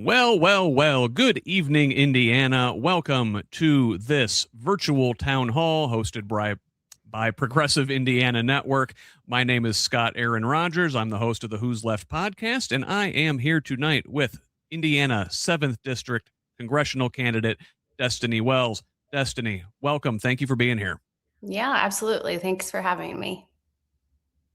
Well. Good evening, Indiana. Welcome to this virtual town hall hosted by Progressive Indiana Network. My name is Scott Aaron Rogers. I'm the host of the Who's Left podcast, and I am here tonight with Indiana 7th District congressional candidate Destiny Wells. Destiny, welcome. Thank you for being here. Yeah, absolutely. Thanks for having me.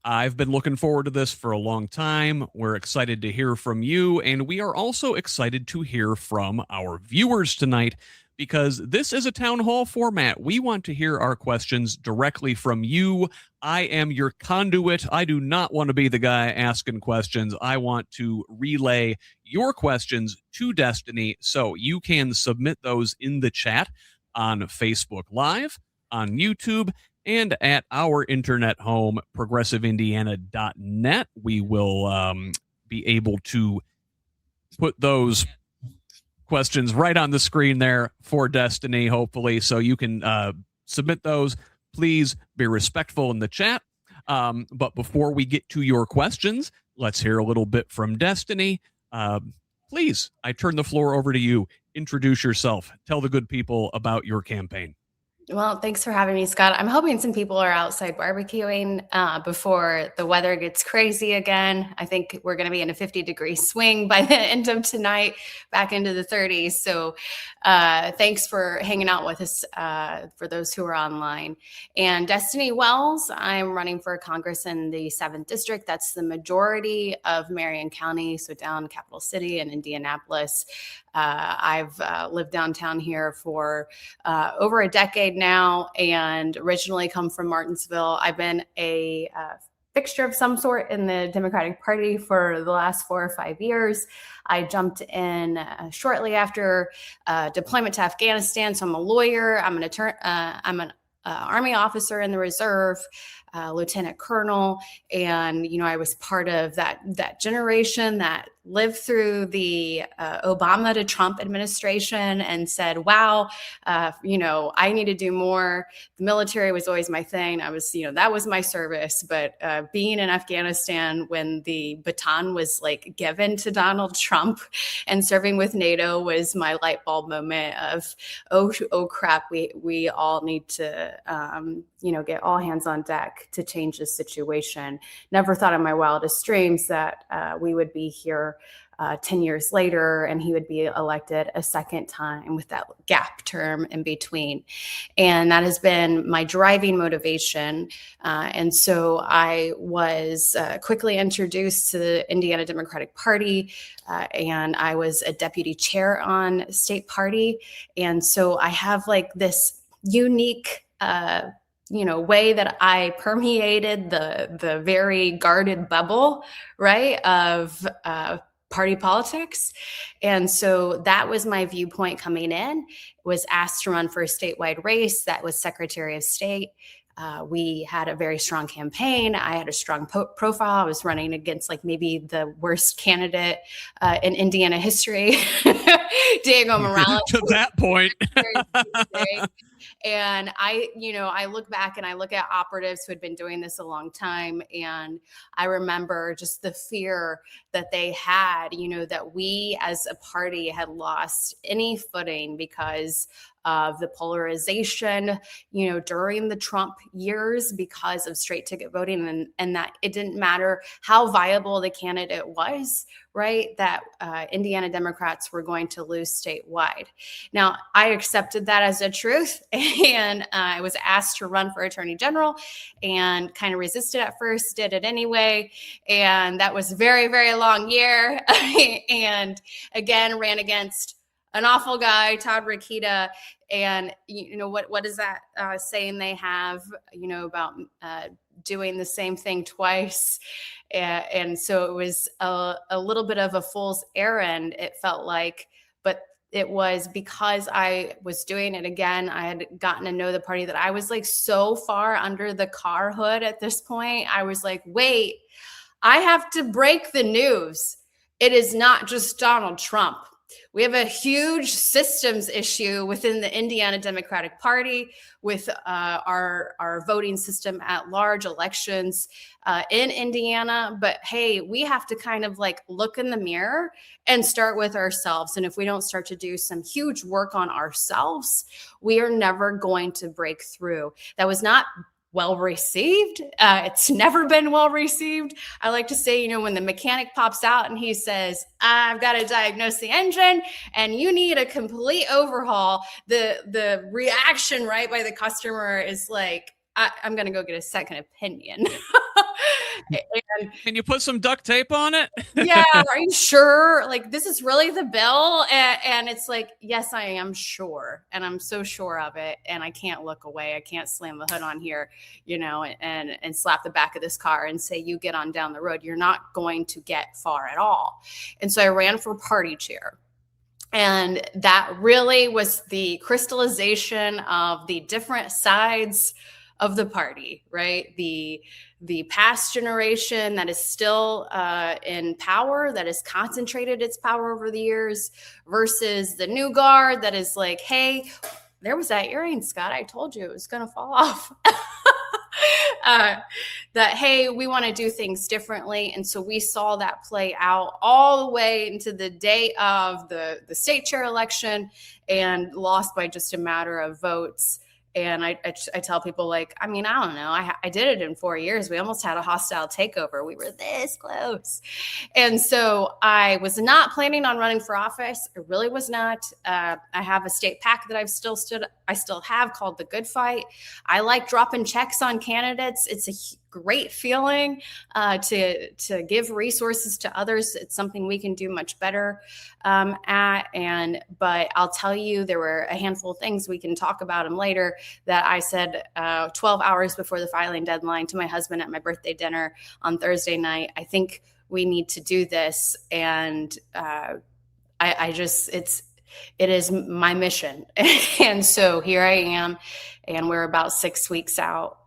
I've been looking forward to this for a long time. We're excited to hear from you, and we are also excited to hear from our viewers tonight because this is a town hall format. We want to hear our questions directly from you. I am your conduit. I do not want to be the guy asking questions. I want to relay your questions to Destiny, so you can submit those in the chat on Facebook Live, on YouTube, and at our internet home, progressiveindiana.net. We will be able to put those questions right on the screen there for Destiny, hopefully, so you can submit those. Please be respectful in the chat. But before we get to your questions, let's hear a little bit from Destiny. Please, I turn the floor over to you. Introduce yourself. Tell the good people about your campaign. Well, thanks for having me, Scott. I'm hoping some people are outside barbecuing before the weather gets crazy again. I think we're going to be in a 50-degree swing by the end of tonight, back into the 30s. So thanks for hanging out with us for those who are online. And Destiny Wells, I'm running for Congress in the 7th District. That's the majority of Marion County, so down Capital City and Indianapolis. I've lived downtown here for over a decade now and originally come from Martinsville. I've been a fixture of some sort in the Democratic Party for the last 4 or 5 years. I jumped in shortly after deployment to Afghanistan. So I'm a lawyer. I'm an Army officer in the reserve, lieutenant colonel. And, I was part of that generation that lived through the Obama to Trump administration and said, wow, I need to do more. The military was always my thing. I was, that was my service. But being in Afghanistan when the baton was given to Donald Trump and serving with NATO was my light bulb moment of, oh crap, we all need to, get all hands on deck to change this situation. Never thought in my wildest dreams that we would be here 10 years later and he would be elected a second time with that gap term in between. And that has been my driving motivation. And so I was quickly introduced to the Indiana Democratic Party and I was a deputy chair on state party. And so I have this unique way that I permeated the very guarded bubble, right, of party politics. And so that was my viewpoint coming in. Was asked to run for a statewide race. That was Secretary of State. We had a very strong campaign. I had a strong profile. I was running against maybe the worst candidate in Indiana history, Diego Morales. To that point. And I look back and I look at operatives who had been doing this a long time. And I remember just the fear that they had, that we as a party had lost any footing because of the polarization, during the Trump years because of straight ticket voting and that it didn't matter how viable the candidate was, right? That Indiana Democrats were going to lose statewide. Now, I accepted that as a truth and I was asked to run for Attorney General and kind of resisted at first, did it anyway. And that was a very, very long year. And again, ran against an awful guy, Todd Rokita. And what is that saying they have, about doing the same thing twice? And so it was a little bit of a fool's errand, it felt like, but it was because I was doing it again. I had gotten to know the party that I was so far under the car hood at this point. I was like, wait, I have to break the news. It is not just Donald Trump. We have a huge systems issue within the Indiana Democratic Party with our voting system at large, elections in Indiana. But hey, we have to kind of like look in the mirror and start with ourselves. And if we don't start to do some huge work on ourselves, we are never going to break through. That was not well received. It's never been well received. I like to say, when the mechanic pops out and he says, I've got to diagnose the engine and you need a complete overhaul, the reaction right by the customer is like, I'm going to go get a second opinion. Can you put some duct tape on it? Yeah. Are you sure? Like, this is really the bill? And it's like, yes, I am sure. And I'm so sure of it. And I can't look away. I can't slam the hood on here, and slap the back of this car and say, you get on down the road. You're not going to get far at all. And so I ran for party chair. And that really was the crystallization of the different sides of the party, right? The past generation that is still in power, that has concentrated its power over the years, versus the new guard that is like, hey, there was that earring, Scott. I told you it was going to fall off. That, hey, we want to do things differently. And so we saw that play out all the way into the day of the state chair election and lost by just a matter of votes. And I tell people, like, I don't know. I did it in 4 years. We almost had a hostile takeover. We were this close. And so I was not planning on running for office. I really was not. I have a state PAC that I still have, called The Good Fight. I like dropping checks on candidates. It's a great feeling to give resources to others. It's something we can do much better but I'll tell you, there were a handful of things, we can talk about them later, that I said 12 hours before the filing deadline to my husband at my birthday dinner on Thursday night. I think we need to do this. And it is my mission. And so here I am, and we're about 6 weeks out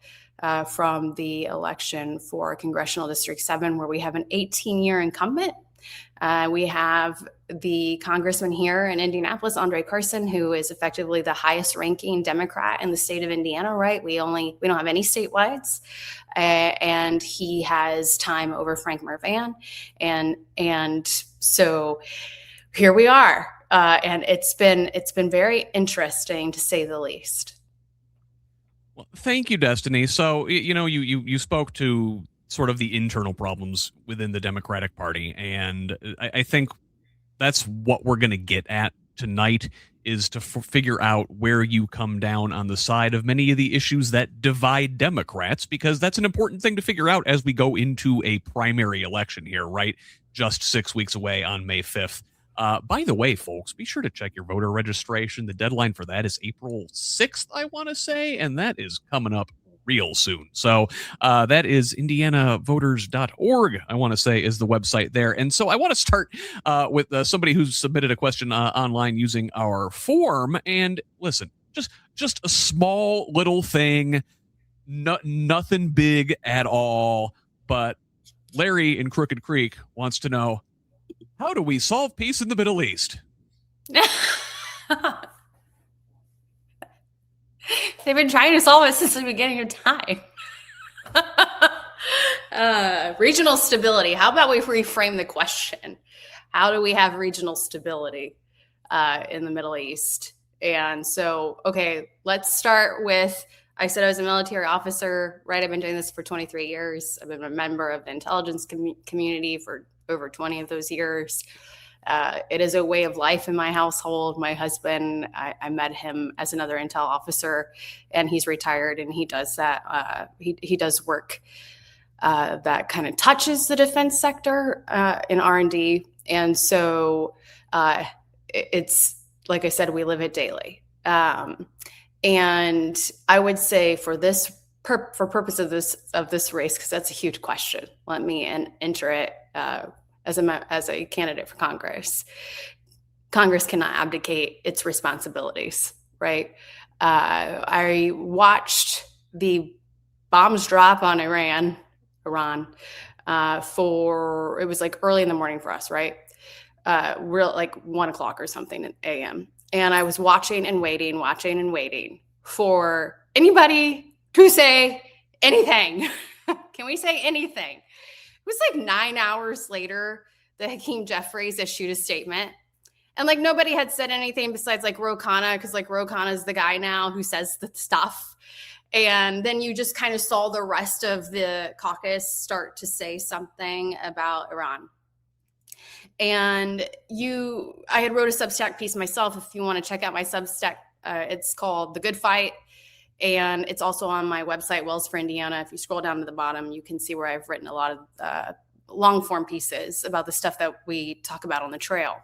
from the election for Congressional District 7, where we have an 18-year incumbent. We have the congressman here in Indianapolis, Andre Carson, who is effectively the highest ranking Democrat in the state of Indiana, right? We don't have any statewide. And he has time over Frank Mervan. And so here we are. And it's been very interesting, to say the least. Well, thank you, Destiny. So, you spoke to sort of the internal problems within the Democratic Party. And I think that's what we're going to get at tonight, is to figure out where you come down on the side of many of the issues that divide Democrats, because that's an important thing to figure out as we go into a primary election here, right? Just 6 weeks away on May 5th. By the way, folks, be sure to check your voter registration. The deadline for that is April 6th, I want to say, and that is coming up real soon. So that is indianavoters.org, I want to say, is the website there. And so I want to start with somebody who's submitted a question online using our form. And listen, just a small little thing, nothing big at all. But Larry in Crooked Creek wants to know, how do we solve peace in the Middle East? They've been trying to solve it since the beginning of time. Regional stability. How about we reframe the question? How do we have regional stability in the Middle East? And so, okay, let's start with, I said I was a military officer, right? I've been doing this for 23 years. I've been a member of the intelligence community for over 20 of those years. It is a way of life in my household. My husband, I met him as another intel officer, and he's retired, and he does that. He does work that kind of touches the defense sector in R&D. And so it's, like I said, we live it daily. And I would say for purpose of this race, because that's a huge question, let me enter it as a candidate for Congress. Congress cannot abdicate its responsibilities, right? I watched the bombs drop on Iran, it was like early in the morning for us, right? real like 1:00 or something a.m. And I was watching and waiting for anybody to say anything. Can we say anything? It was like 9 hours later that Hakeem Jeffries issued a statement. And like nobody had said anything besides like Ro Khanna, because like Ro Khanna is the guy now who says the stuff. And then you just kind of saw the rest of the caucus start to say something about Iran. And I had wrote a Substack piece myself. If you want to check out my Substack, it's called The Good Fight. And it's also on my website, Wells for Indiana. If you scroll down to the bottom, you can see where I've written a lot of long form pieces about the stuff that we talk about on the trail.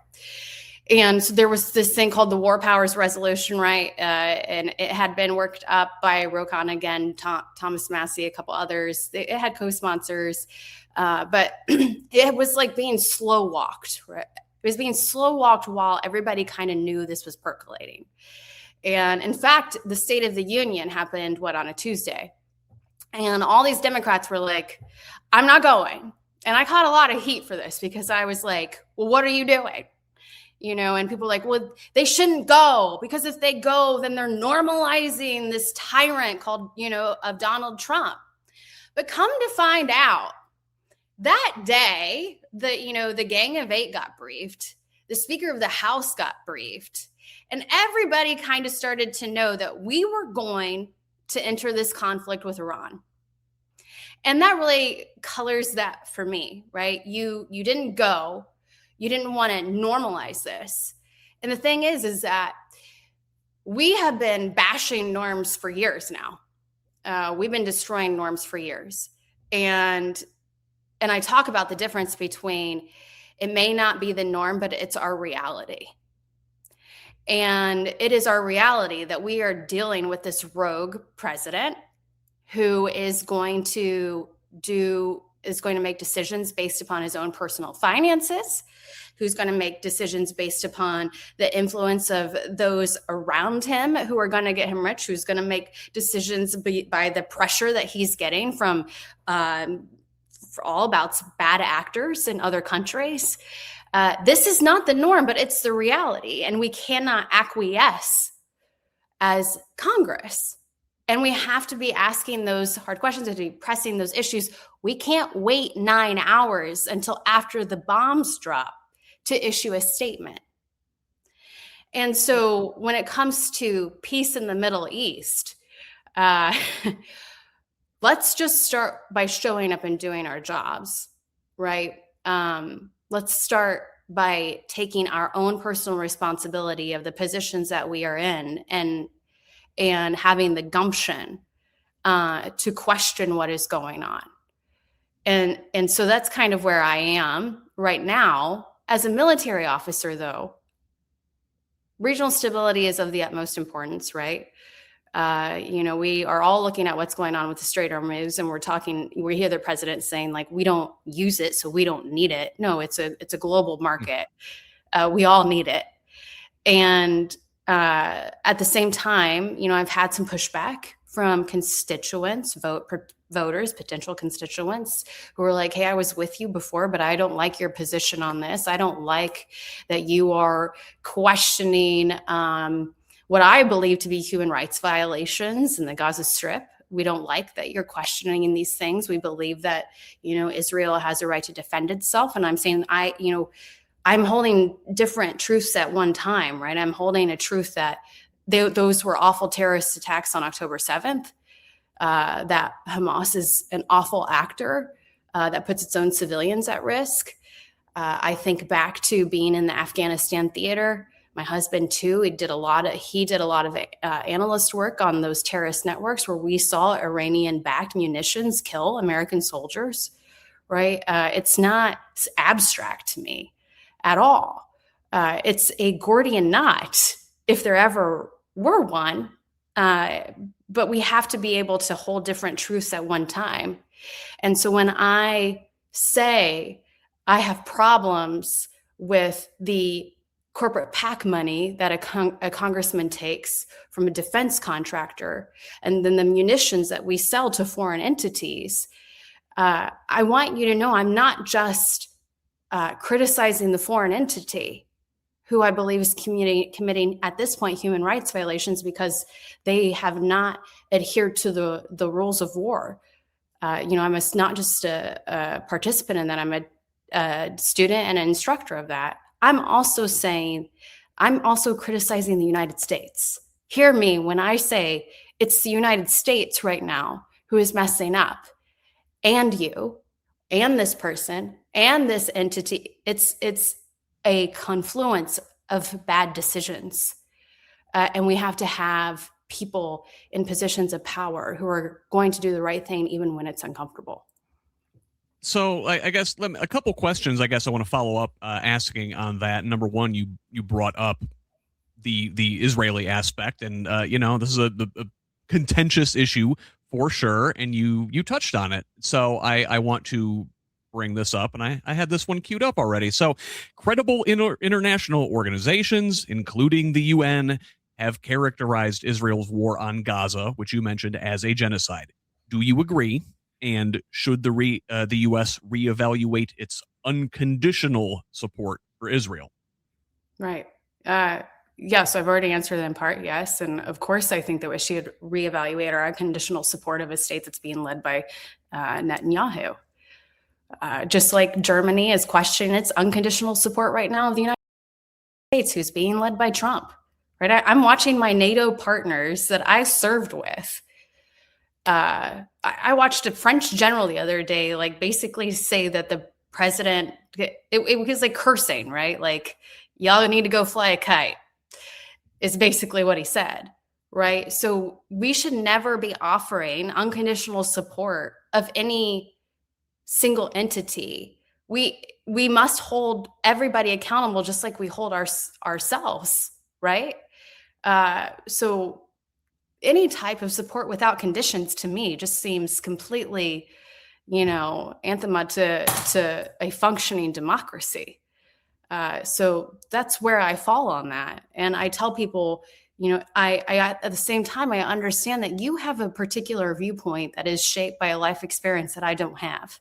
And so there was this thing called the War Powers Resolution, right? And it had been worked up by Ro Khanna again, Thomas Massie, a couple others. It had co-sponsors, but it was like being slow walked, right? It was being slow walked while everybody kind of knew this was percolating. And in fact, the State of the Union happened, on a Tuesday. And all these Democrats were like, I'm not going. And I caught a lot of heat for this because I was like, well, what are you doing? And people were like, well, they shouldn't go because if they go, then they're normalizing this tyrant called, of Donald Trump. But come to find out, that day, the Gang of Eight got briefed. The Speaker of the House got briefed. And everybody kind of started to know that we were going to enter this conflict with Iran. And that really colors that for me, right? You didn't go. You didn't want to normalize this. And the thing is that we have been bashing norms for years now. We've been destroying norms for years. And I talk about the difference between it may not be the norm, but it's our reality. And it is our reality that we are dealing with this rogue president who is going to make decisions based upon his own personal finances, who's going to make decisions based upon the influence of those around him who are going to get him rich, who's going to make decisions by the pressure that he's getting from for all about bad actors in other countries. This is not the norm, but it's the reality. And we cannot acquiesce as Congress. And we have to be asking those hard questions and to be pressing those issues. We can't wait 9 hours until after the bombs drop to issue a statement. And so when it comes to peace in the Middle East, let's just start by showing up and doing our jobs, right? Let's start by taking our own personal responsibility of the positions that we are in and having the gumption to question what is going on. And so that's kind of where I am right now. As a military officer, though, regional stability is of the utmost importance, right? We are all looking at what's going on with the Strait of Hormuz, and we hear the president saying, like, we don't use it, so we don't need it. No, it's a global market. We all need it. And at the same time, I've had some pushback from constituents, voters, potential constituents who are like, hey, I was with you before, but I don't like your position on this. I don't like that you are questioning what I believe to be human rights violations in the Gaza Strip. We don't like that you're questioning these things. We believe that, Israel has a right to defend itself. And I'm saying I'm holding different truths at one time, right? I'm holding a truth that those were awful terrorist attacks on October 7th, that Hamas is an awful actor that puts its own civilians at risk. I think back to being in the Afghanistan theater. My husband, too, he did a lot of analyst work on those terrorist networks where we saw Iranian-backed munitions kill American soldiers, right? It's not abstract to me at all. It's a Gordian knot, if there ever were one. But we have to be able to hold different truths at one time. And so when I say I have problems with the corporate PAC money that a congressman takes from a defense contractor, and then the munitions that we sell to foreign entities, I want you to know I'm not just criticizing the foreign entity, who I believe is committing at this point human rights violations because they have not adhered to the rules of war. I'm not just a participant in that. I'm a student and an instructor of that. I'm also criticizing the United States. Hear me when I say it's the United States right now who is messing up, and you, and this person, and this entity. It's a confluence of bad decisions. And we have to have people in positions of power who are going to do the right thing even when it's uncomfortable. So I guess a couple questions I guess I want to follow up asking on that. Number one, you brought up the Israeli aspect, and this is a contentious issue for sure, and you touched on it. So I want to bring this up, and I had this one queued up already. So credible international organizations, including the UN, have characterized Israel's war on Gaza, which you mentioned, as a genocide. Do you agree? And should the U.S. reevaluate its unconditional support for Israel? Right. Yes, I've already answered that in part, yes. And of course, I think that we should reevaluate our unconditional support of a state that's being led by Netanyahu. Just like Germany is questioning its unconditional support right now of the United States, who's being led by Trump. Right? I'm watching my NATO partners that I served with. I watched a French general the other day, like basically say that the president, it was like cursing, right? Like, y'all need to go fly a kite, is basically what he said, right? So we should never be offering unconditional support of any single entity. We must hold everybody accountable just like we hold ourselves, right? So any type of support without conditions to me just seems completely, anathema to a functioning democracy. So that's where I fall on that. And I tell people, I at the same time, I understand that you have a particular viewpoint that is shaped by a life experience that I don't have.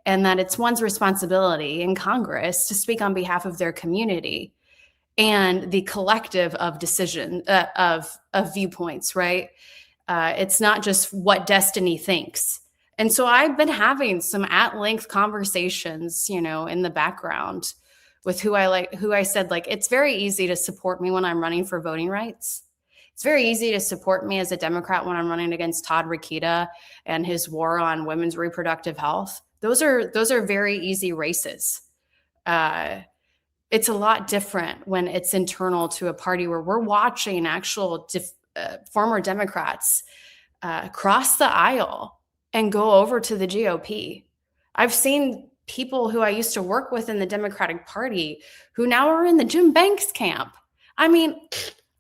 And that it's one's responsibility in Congress to speak on behalf of their community and the collective of decision of viewpoints, right? It's not just what destiny thinks. And so I've been having some at-length conversations, in the background with who I said, like, it's very easy to support me when I'm running for voting rights. It's very easy to support me as a Democrat when I'm running against Todd Rokita and his war on women's reproductive health. Those are very easy races. It's a lot different when it's internal to a party where we're watching actual former Democrats cross the aisle and go over to the GOP. I've seen people who I used to work with in the Democratic Party who now are in the Jim Banks camp. I mean,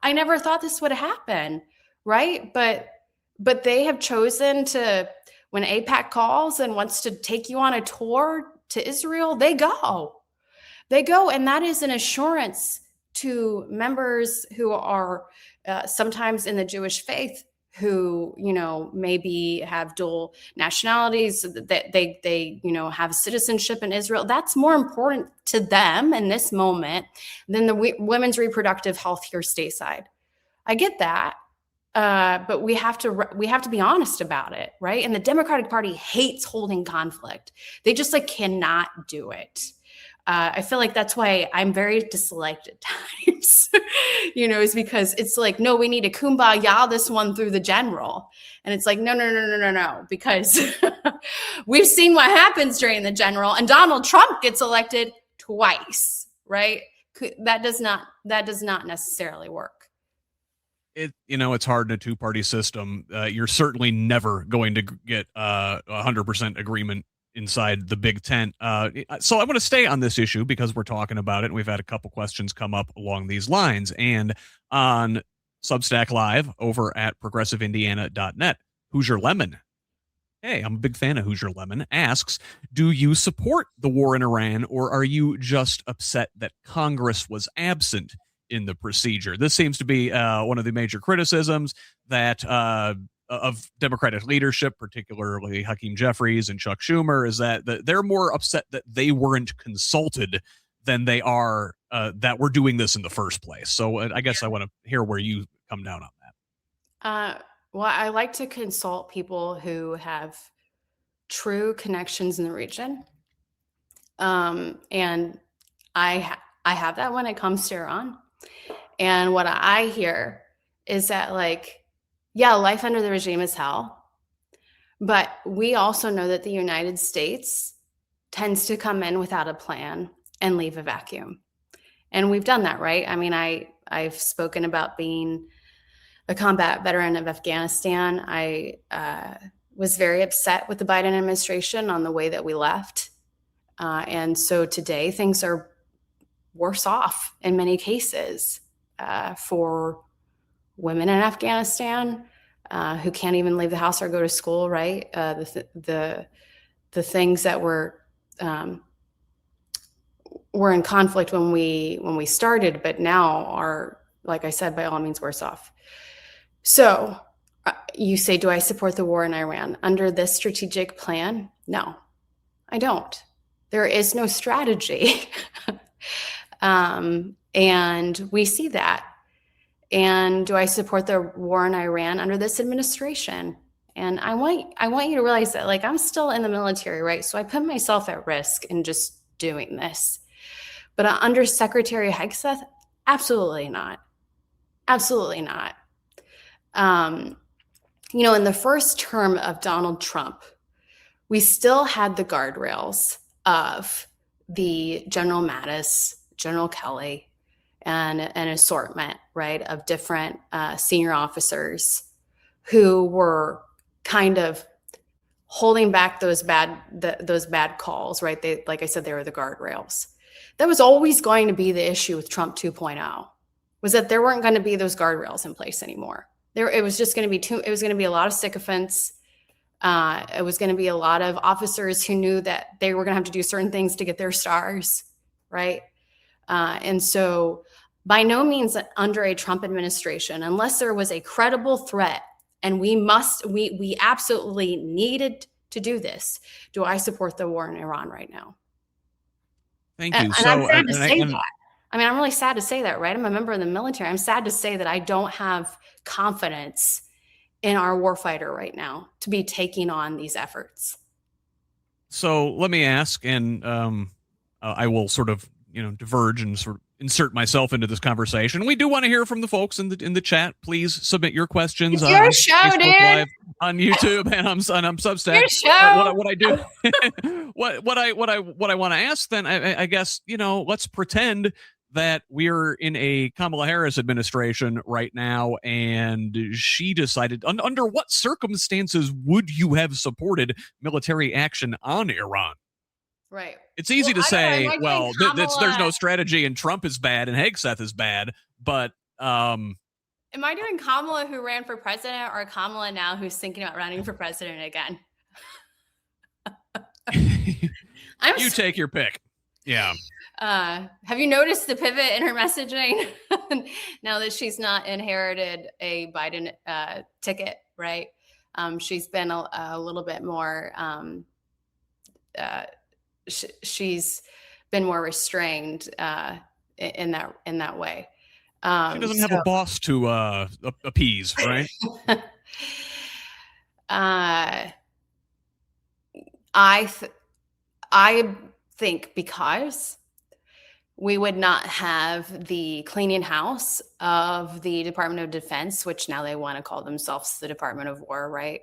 I never thought this would happen, right? But they have chosen to, when AIPAC calls and wants to take you on a tour to Israel, they go. And that is an assurance to members who are sometimes in the Jewish faith who, maybe have dual nationalities, that they have citizenship in Israel. That's more important to them in this moment than the women's reproductive health here stateside. I get that. But we have to be honest about it, right? And the Democratic Party hates holding conflict. They just cannot do it. I feel like that's why I'm very disliked at times, is because it's like, no, we need to kumbaya this one through the general. And it's like, no, because we've seen what happens during the general, and Donald Trump gets elected twice, right? That does not necessarily work. It's hard in a two-party system. You're certainly never going to get 100% agreement inside the big tent. So I want to stay on this issue because we're talking about it, and we've had a couple questions come up along these lines. And on Substack Live over at progressiveindiana.net, Hoosier Lemon, hey, I'm a big fan of Hoosier Lemon, asks, do you support the war in Iran, or are you just upset that Congress was absent in the procedure? This seems to be one of the major criticisms that of Democratic leadership, particularly Hakeem Jeffries and Chuck Schumer, is that they're more upset that they weren't consulted than they are that we're doing this in the first place. So I guess I want to hear where you come down on that. Well, I like to consult people who have true connections in the region. And I have that when it comes to Iran. And what I hear is that, like, yeah, life under the regime is hell. But we also know that the United States tends to come in without a plan and leave a vacuum. And we've done that, right? I mean, I've spoken about being a combat veteran of Afghanistan. I was very upset with the Biden administration on the way that we left. And so today things are worse off in many cases for women in Afghanistan who can't even leave the house or go to school, right? The things that were in conflict when we started, but now are, like I said, by all means worse off. So you say, do I support the war in Iran? Under this strategic plan? No, I don't. There is no strategy. And we see that. And do I support the war in Iran under this administration? And I want you to realize that, like, I'm still in the military, right? So I put myself at risk in just doing this. But under Secretary Hegseth, absolutely not. Absolutely not. In the first term of Donald Trump, we still had the guardrails of the General Mattis, General Kelly, and an assortment, right, of different senior officers who were kind of holding back those bad calls, right? They, like I said, they were the guardrails. That was always going to be the issue with Trump 2.0, was that there weren't going to be those guardrails in place anymore. It was just going to be it was going to be a lot of sycophants. It was going to be a lot of officers who knew that they were going to have to do certain things to get their stars, right? And so by no means under a Trump administration, unless there was a credible threat, and we absolutely needed to do this, do I support the war in Iran right now? Thank you. And I'm sad to say that. I mean, I'm really sad to say that, right? I'm a member of the military. I'm sad to say that I don't have confidence in our warfighter right now to be taking on these efforts. So let me ask, and I will sort of, diverge and sort of insert myself into this conversation. We do want to hear from the folks in the chat. Please submit your questions. It's your show, Facebook dude. Live, on YouTube, and I'm Substack. Your show. What I do, what I want to ask then, I guess, let's pretend that we're in a Kamala Harris administration right now, and she decided, under what circumstances would you have supported military action on Iran? Right. It's easy to say, well, there's no strategy and Trump is bad and Hegseth is bad, but am I doing Kamala who ran for president, or Kamala now who's thinking about running for president again? You take your pick. Yeah. Have you noticed the pivot in her messaging now that she's not inherited a Biden ticket, right? She's been a little bit more, she's been more restrained in that way. She doesn't have a boss to appease, right? I think because we would not have the cleaning house of the Department of Defense, which now they want to call themselves the Department of War, right?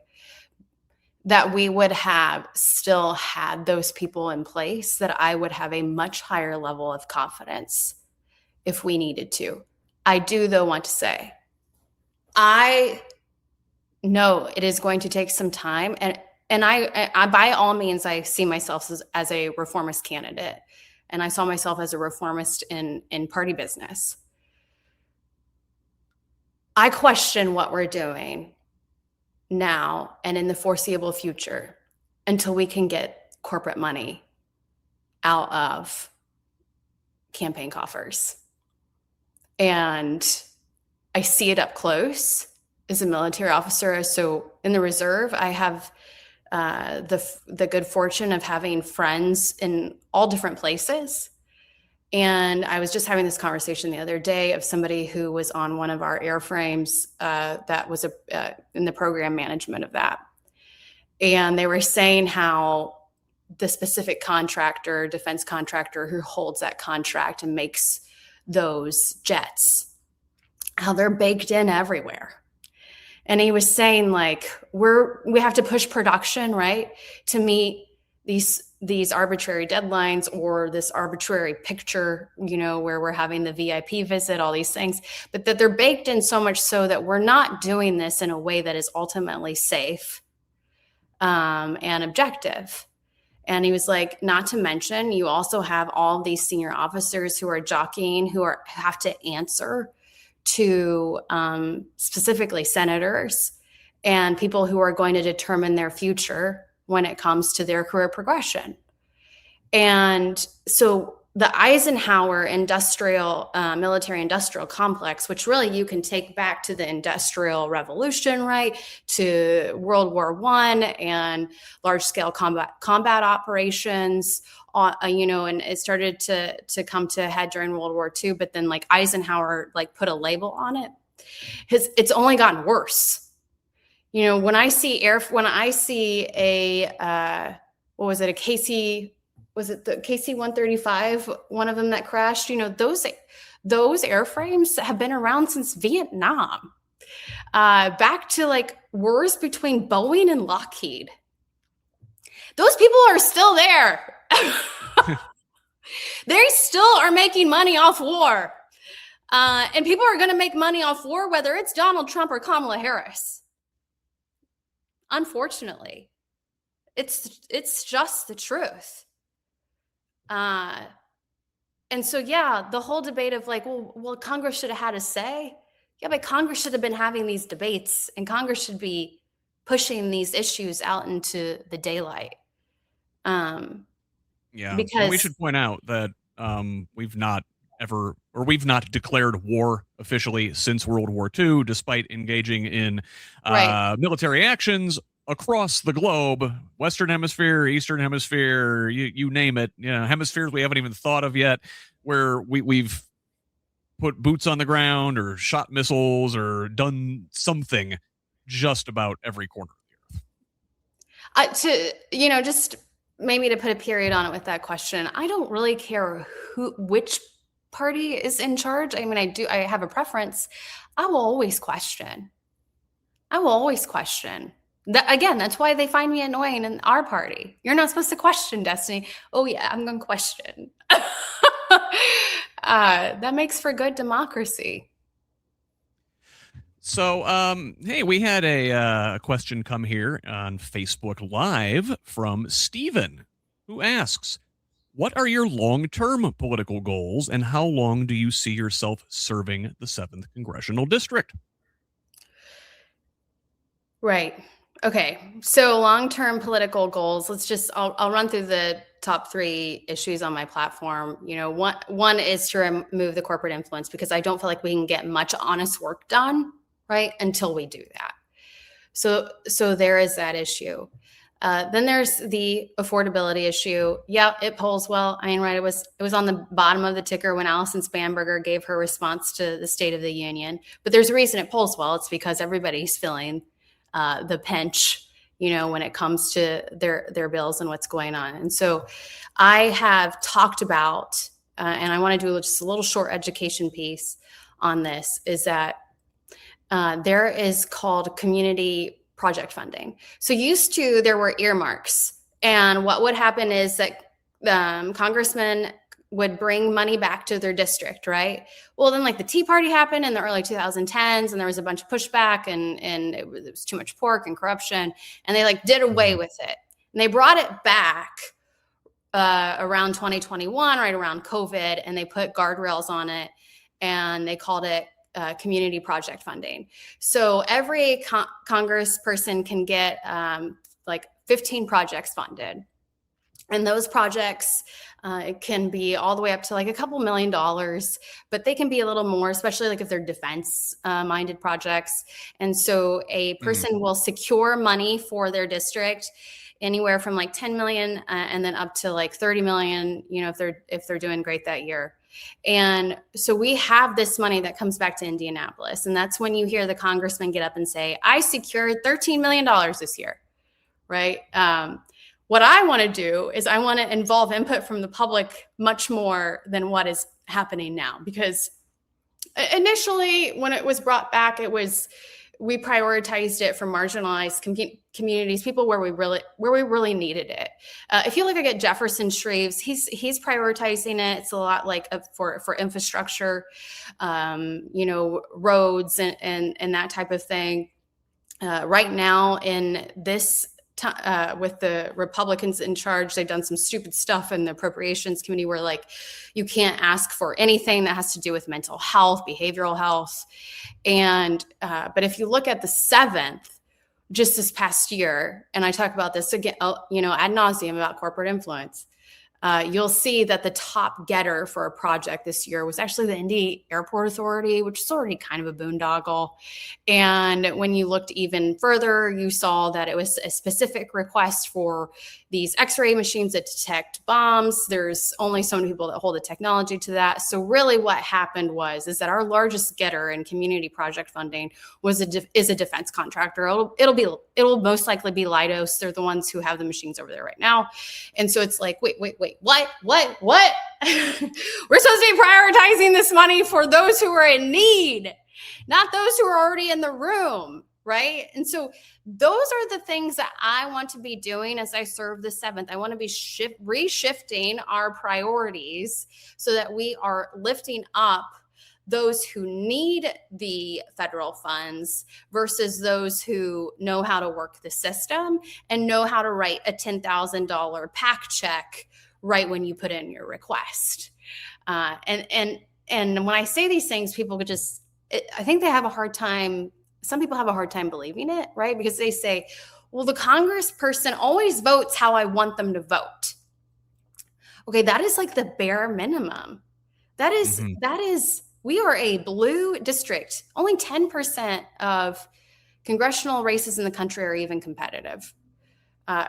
That we would have still had those people in place, that I would have a much higher level of confidence if we needed to. I do, though, want to say, I know it is going to take some time, and I by all means, I see myself as a reformist candidate. And I saw myself as a reformist in party business. I question what we're doing now and in the foreseeable future until we can get corporate money out of campaign coffers. And I see it up close. is a military officer. So in the reserve, I have the good fortune of having friends in all different places. And I was just having this conversation the other day of somebody who was on one of our airframes that was in the program management of that. And they were saying how the specific contractor, defense contractor who holds that contract and makes those jets, how they're baked in everywhere. And he was saying, like, we have to push production, right, to meet these arbitrary deadlines or this arbitrary picture, where we're having the VIP visit, all these things, but that they're baked in so much so that we're not doing this in a way that is ultimately safe and objective. And he was like, not to mention, you also have all these senior officers who are jockeying, who have to answer to specifically senators and people who are going to determine their future when it comes to their career progression. And so the Eisenhower military industrial complex, which really you can take back to the Industrial Revolution, right, to World War I and large scale combat operations, and it started to come to a head during World War II. But then, like, Eisenhower put a label on it. It's only gotten worse. When I see a what was it, a KC? Was it the KC-135, one of them that crashed? Those airframes have been around since Vietnam, back to wars between Boeing and Lockheed. Those people are still there. They still are making money off war. And people are going to make money off war, whether it's Donald Trump or Kamala Harris. Unfortunately, it's just the truth. And so, the whole debate of well, Congress should have had a say. Yeah, but Congress should have been having these debates, and Congress should be pushing these issues out into the daylight. Because we should point out that we've not declared war officially since World War II, despite engaging in military actions across the globe, Western Hemisphere, Eastern Hemisphere, you name it, hemispheres we haven't even thought of yet, where we've put boots on the ground or shot missiles or done something just about every corner of the earth. Just maybe to put a period on it with that question, I don't really care which party is in charge. I mean, I have a preference. I will always question. Again, that's why they find me annoying in our party. You're not supposed to question, Destiny. Oh yeah, I'm going to question. That makes for good democracy. So, hey, we had a question come here on Facebook Live from Steven, who asks, what are your long-term political goals, and how long do you see yourself serving the 7th Congressional District? Right. Okay. So long-term political goals, I'll run through the top 3 issues on my platform. One is to remove the corporate influence, because I don't feel like we can get much honest work done, right, until we do that. So there is that issue. Then there's the affordability issue. Yeah, it polls well. I mean, right, it was on the bottom of the ticker when Allison Spanberger gave her response to the State of the Union. But there's a reason it polls well. It's because everybody's feeling the pinch, when it comes to their bills and what's going on. And so I have talked about, and I want to do just a little short education piece on this, is that there is called community project funding. So there were earmarks, and what would happen is that congressmen would bring money back to their district, right? Well, then the Tea Party happened in the early 2010s, and there was a bunch of pushback, and it was too much pork and corruption, and they did away with it. And they brought it back around 2021, right around COVID, and they put guardrails on it, and they called it community project funding. So every congressperson can get 15 projects funded. And those projects it can be all the way up to like a couple $1,000,000, but they can be a little more, especially like if they're defense minded projects. And so a person will secure money for their district anywhere from like 10 million and then up to like 30 million, if they're doing great that year. And so we have this money that comes back to Indianapolis. And that's when you hear the congressman get up and say, I secured $13 million this year, right? What I want to do is I want to involve input from the public much more than what is happening now. Because initially, when it was brought back, we prioritized it for marginalized communities, people where we really needed it. If you look at Jefferson Shreves, he's prioritizing it. It's a lot like for infrastructure, roads and that type of thing. Right now, in this with the Republicans in charge, they've done some stupid stuff in the Appropriations Committee where like you can't ask for anything that has to do with mental health, behavioral health. And but if you look at the 7th, just this past year, and I talk about this again, ad nauseum about corporate influence, you'll see that the top getter for a project this year was actually the Indy Airport Authority, which is already kind of a boondoggle. And when you looked even further, you saw that it was a specific request for these X-ray machines that detect bombs. There's only so many people that hold the technology to that. So really what happened is that our largest getter in community project funding is a defense contractor. It'll most likely be Leidos. They're the ones who have the machines over there right now. And so it's like, wait, what? We're supposed to be prioritizing this money for those who are in need, not those who are already in the room, right? And so those are the things that I want to be doing as I serve the 7th. I want to be reshifting our priorities so that we are lifting up those who need the federal funds versus those who know how to work the system and know how to write a $10,000 PAC check right when you put in your request. And when I say these things, people could I think they have a hard time. Some people have a hard time believing it, right? Because they say, well, the congressperson always votes how I want them to vote. Okay, that is like the bare minimum. That is, we are a blue district. Only 10% of congressional races in the country are even competitive.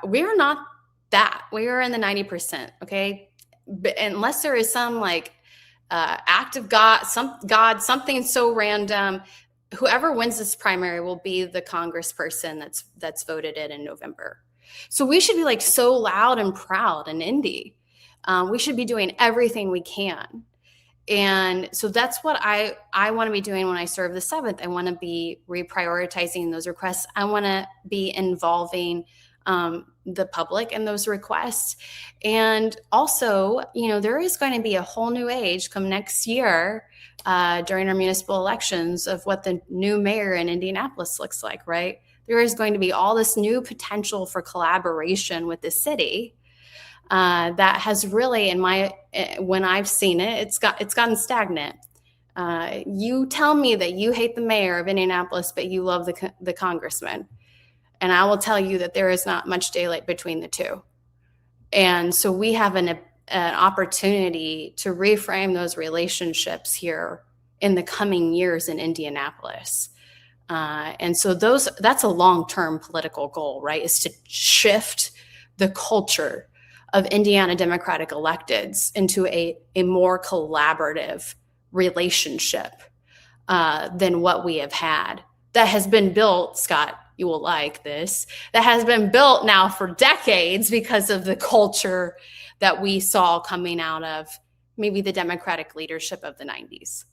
We are not that. We are in the 90%, okay? But unless there is some like act of God, something so random, whoever wins this primary will be the congressperson that's voted in November. So we should be like so loud and proud in Indy. We should be doing everything we can. And so that's what I want to be doing when I serve the 7th. I want to be reprioritizing those requests. I want to be involving the public in those requests. And also, there is going to be a whole new age come next year during our municipal elections of what the new mayor in Indianapolis looks like, right? There is going to be all this new potential for collaboration with the city that has really, when I've seen it, it's gotten stagnant. You tell me that you hate the mayor of Indianapolis, but you love the congressman. And I will tell you that there is not much daylight between the two. And so we have an opportunity to reframe those relationships here in the coming years in Indianapolis. And so that's a long-term political goal, right? Is to shift the culture of Indiana Democratic electeds into a more collaborative relationship than what we have had. That has been built, Scott, you will like this, that has been built now for decades because of the culture that we saw coming out of maybe the Democratic leadership of the 90s.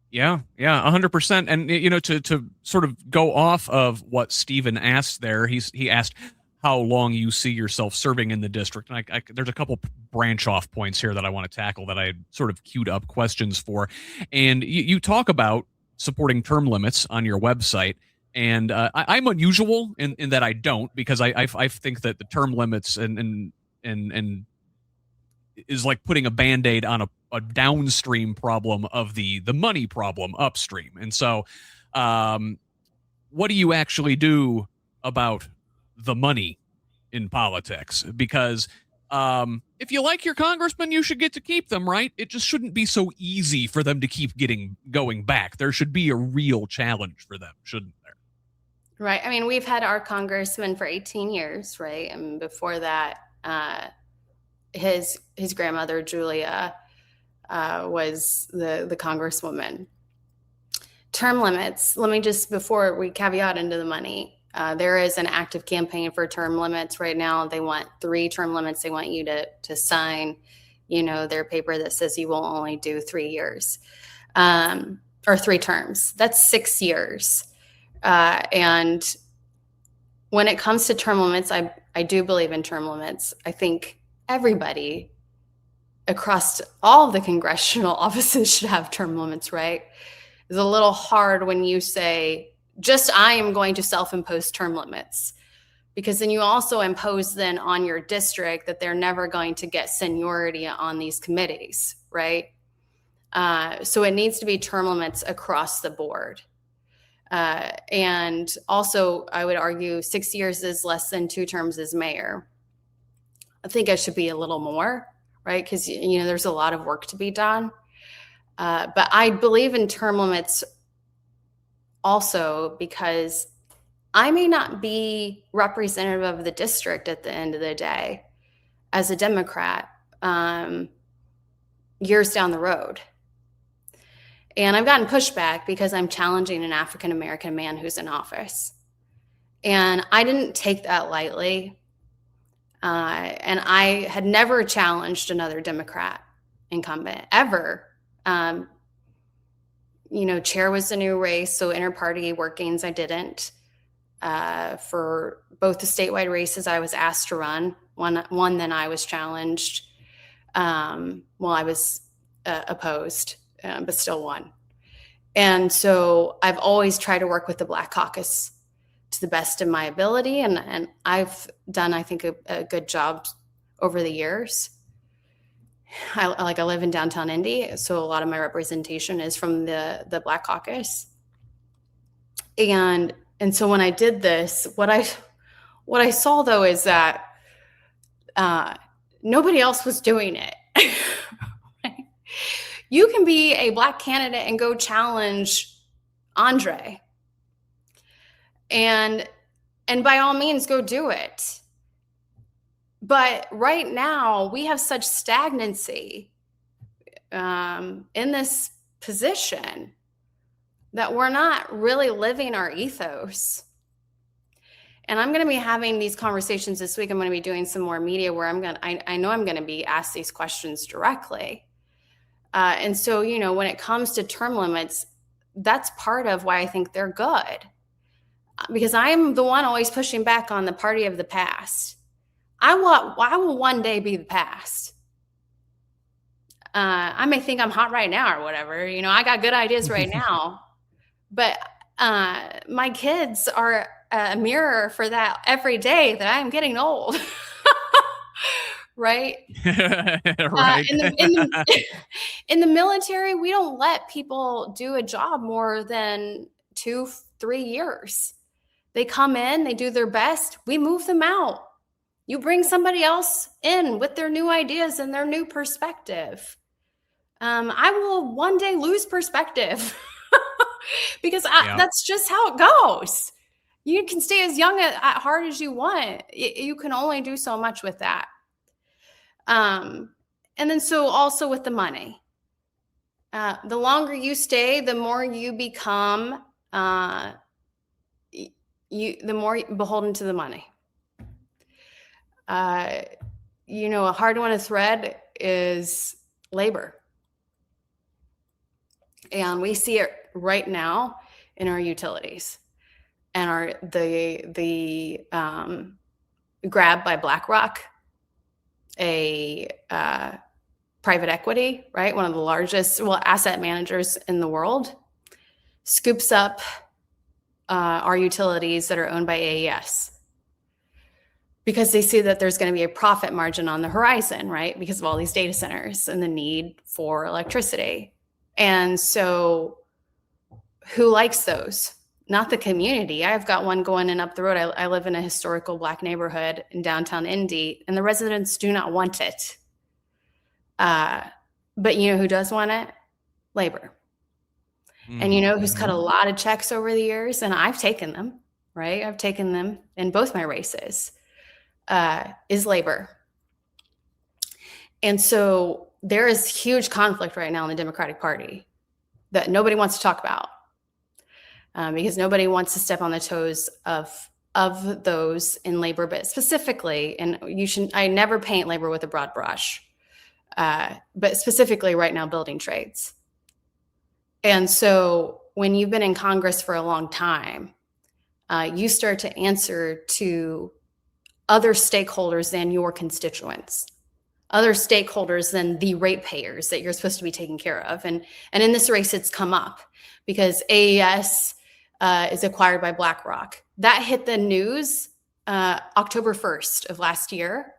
Yeah, 100%. And, to sort of go off of what Stephen asked there, he asked how long you see yourself serving in the district. And there's a couple branch off points here that I want to tackle that I had sort of queued up questions for. And you talk about supporting term limits on your website. And I'm unusual in that I don't, because I think that the term limits and is like putting a Band-Aid on a downstream problem of the money problem upstream. And so what do you actually do about the money in politics? Because If you like your congressman, you should get to keep them, right? It just shouldn't be so easy for them to keep going back. There should be a real challenge for them, shouldn't there? Right. I mean, we've had our congressman for 18 years, right? And before that, his grandmother, Julia, was the congresswoman. Term limits. Let me just, before we caveat into the money, there is an active campaign for term limits right now. They want 3 term limits. They want you to sign, their paper that says you will only do 3 years, or 3 terms. That's 6 years. And when it comes to term limits, I do believe in term limits. I think everybody across all of the congressional offices should have term limits, right? It's a little hard when you say, I am going to self-impose term limits, because then you also impose then on your district that they're never going to get seniority on these committees, right? So it needs to be term limits across the board. And also, I would argue 6 years is less than 2 terms as mayor. I think it should be a little more, right? Because, there's a lot of work to be done. But I believe in term limits also because I may not be representative of the district at the end of the day as a Democrat years down the road. And I've gotten pushback because I'm challenging an African-American man who's in office. And I didn't take that lightly. And I had never challenged another Democrat incumbent, ever. Chair was a new race, so inter-party workings I didn't. For both the statewide races I was asked to run, one then I was challenged. I was opposed. But still won. And so I've always tried to work with the Black Caucus to the best of my ability. And I've done, I think, a good job over the years. I live in downtown Indy, so a lot of my representation is from the Black Caucus. And so when I did this, what I saw, though, is that nobody else was doing it. You can be a Black candidate and go challenge Andre. And by all means, go do it. But right now, we have such stagnancy in this position that we're not really living our ethos. And I'm going to be having these conversations this week. I'm going to be doing some more media where I know I'm going to be asked these questions directly. And so, when it comes to term limits, that's part of why I think they're good. Because I'm the one always pushing back on the party of the past. I will one day be the past. I may think I'm hot right now or whatever. I got good ideas right now. But my kids are a mirror for that every day that I am getting old. Right? Right. In the military, we don't let people do a job more than 2-3 years. They come in, they do their best, we move them out. You bring somebody else in with their new ideas and their new perspective. I will one day lose perspective because that's just how it goes. You can stay as young at heart as you want. You can only do so much with that. And then so also with the money, the longer you stay, the more you become, the more beholden to the money. A hard one to thread is labor. And we see it right now in our utilities and the grab by BlackRock, a private equity, right? One of the largest, asset managers in the world, scoops up our utilities that are owned by AES because they see that there's going to be a profit margin on the horizon, right? Because of all these data centers and the need for electricity. And so who likes those? not the community. I've got one going in up the road. I live in a historical Black neighborhood in downtown Indy, and the residents do not want it. But you know who does want it? Labor. And you know who's cut a lot of checks over the years? And I've taken them, right? I've taken them in both my races, is labor. And so there is huge conflict right now in the Democratic Party that nobody wants to talk about, because nobody wants to step on the toes of those in labor, but specifically, and I never paint labor with a broad brush, but specifically right now, building trades. And so when you've been in Congress for a long time, you start to answer to other stakeholders than your constituents, other stakeholders than the ratepayers that you're supposed to be taking care of. And in this race, it's come up because AES is acquired by BlackRock. That hit the news October 1st of last year.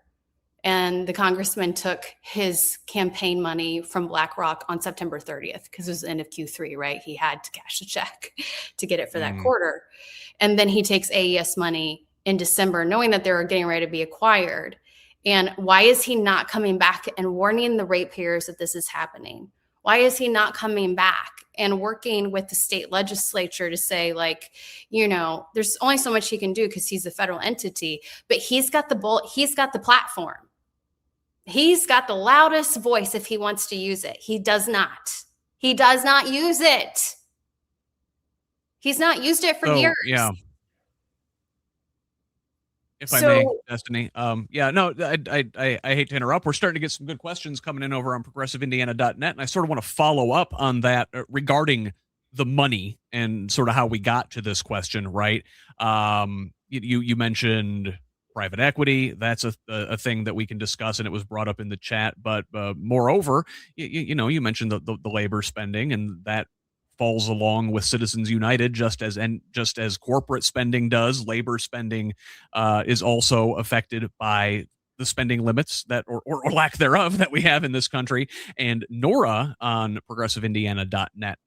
And the congressman took his campaign money from BlackRock on September 30th because it was the end of Q3, right? He had to cash the check to get it for that quarter. And then he takes AES money in December, knowing that they're getting ready to be acquired. And why is he not coming back and warning the ratepayers that this is happening? Why is he not coming back and working with the state legislature to say, like, you know, there's only so much he can do because he's a federal entity, but he's got the platform. He's got the loudest voice if he wants to use it. He does not. He does not use it. He's not used it for years. Yeah. If I may, Destiny. I hate to interrupt. We're starting to get some good questions coming in over on progressiveindiana.net, and I sort of want to follow up on that regarding the money and sort of how we got to this question, right? You mentioned private equity. That's a thing that we can discuss, and it was brought up in the chat. But moreover, you mentioned the labor spending, and that falls along with Citizens United, just as corporate spending does. Labor spending is also affected by the spending limits that or lack thereof that we have in this country. And Nora on progressiveindiana.net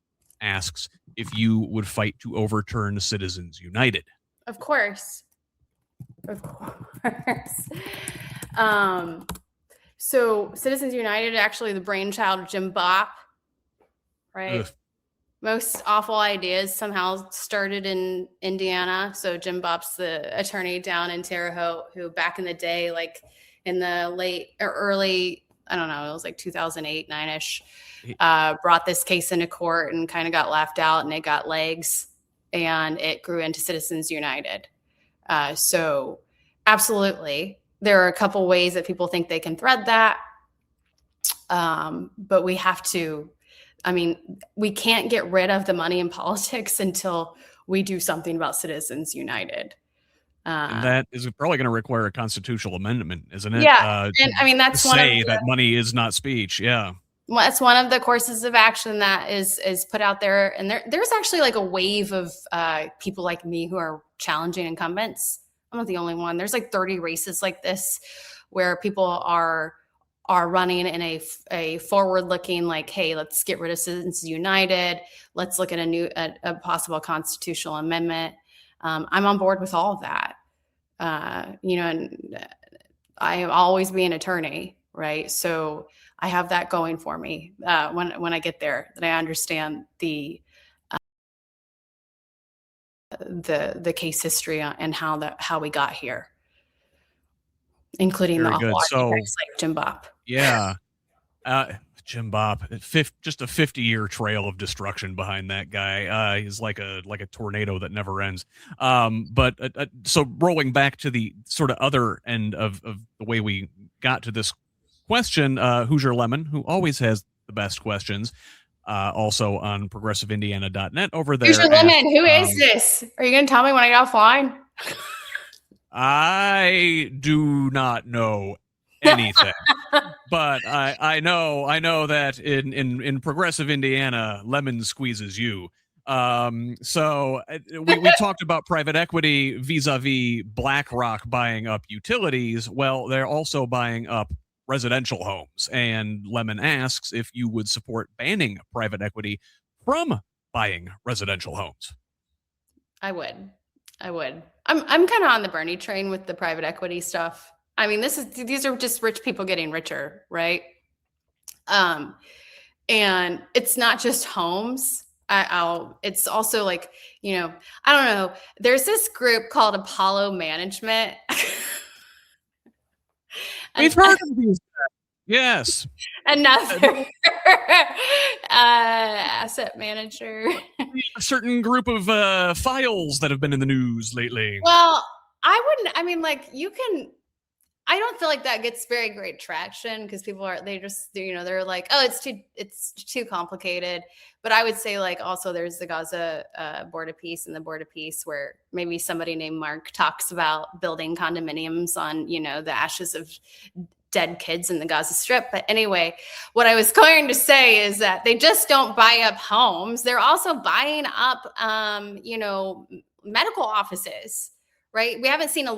asks if you would fight to overturn Citizens United. Of course. Of course. So Citizens United, actually the brainchild of Jim Bopp, right? Ugh. Most awful ideas somehow started in Indiana. So Jim Bopp's the attorney down in Terre Haute, who back in the day, like in the late or early, I don't know, it was like 2008, 9-ish, brought this case into court and kind of got laughed out, and it got legs, and it grew into Citizens United. So absolutely, there are a couple ways that people think they can thread that. But we have to, we can't get rid of the money in politics until we do something about Citizens United. And that is probably going to require a constitutional amendment, isn't it? Yeah. And that's one of that money is not speech. Yeah. Well, that's one of the courses of action that is put out there. And there's actually like a wave of people like me who are challenging incumbents. I'm not the only one. There's like 30 races like this where people are running in a forward-looking, like, hey, let's get rid of Citizens United. Let's look at a possible constitutional amendment. I'm on board with all of that. And I always be an attorney, right? So I have that going for me when I get there, that I understand the case history and how we got here, including Very the good. awful architects like Jim Bopp. Yeah. Jim Bopp, just a 50-year trail of destruction behind that guy. He's like a tornado that never ends. So rolling back to the sort of other end of the way we got to this question, Hoosier Lemon, who always has the best questions, also on progressiveindiana.net over there. Hoosier Lemon, who is this? Are you going to tell me when I get offline? I do not know anything. But I know that in progressive Indiana, Lemon squeezes you. So we talked about private equity vis-a-vis BlackRock buying up utilities. Well, they're also buying up residential homes. And Lemon asks if you would support banning private equity from buying residential homes. I would. I'm kind of on the Bernie train with the private equity stuff. I mean, these are just rich people getting richer, right? And it's not just homes. It's also like, I don't know. There's this group called Apollo Management. We've heard of these. Yes. Another asset manager. A certain group of files that have been in the news lately. Well, I don't feel like that gets very great traction because people they're like, oh, it's too complicated. But I would say like also there's the Gaza Board of Peace and the Board of Peace where maybe somebody named Mark talks about building condominiums on, the ashes of dead kids in the Gaza Strip. But anyway, what I was going to say is that they just don't buy up homes. They're also buying up, medical offices. Right. We haven't seen to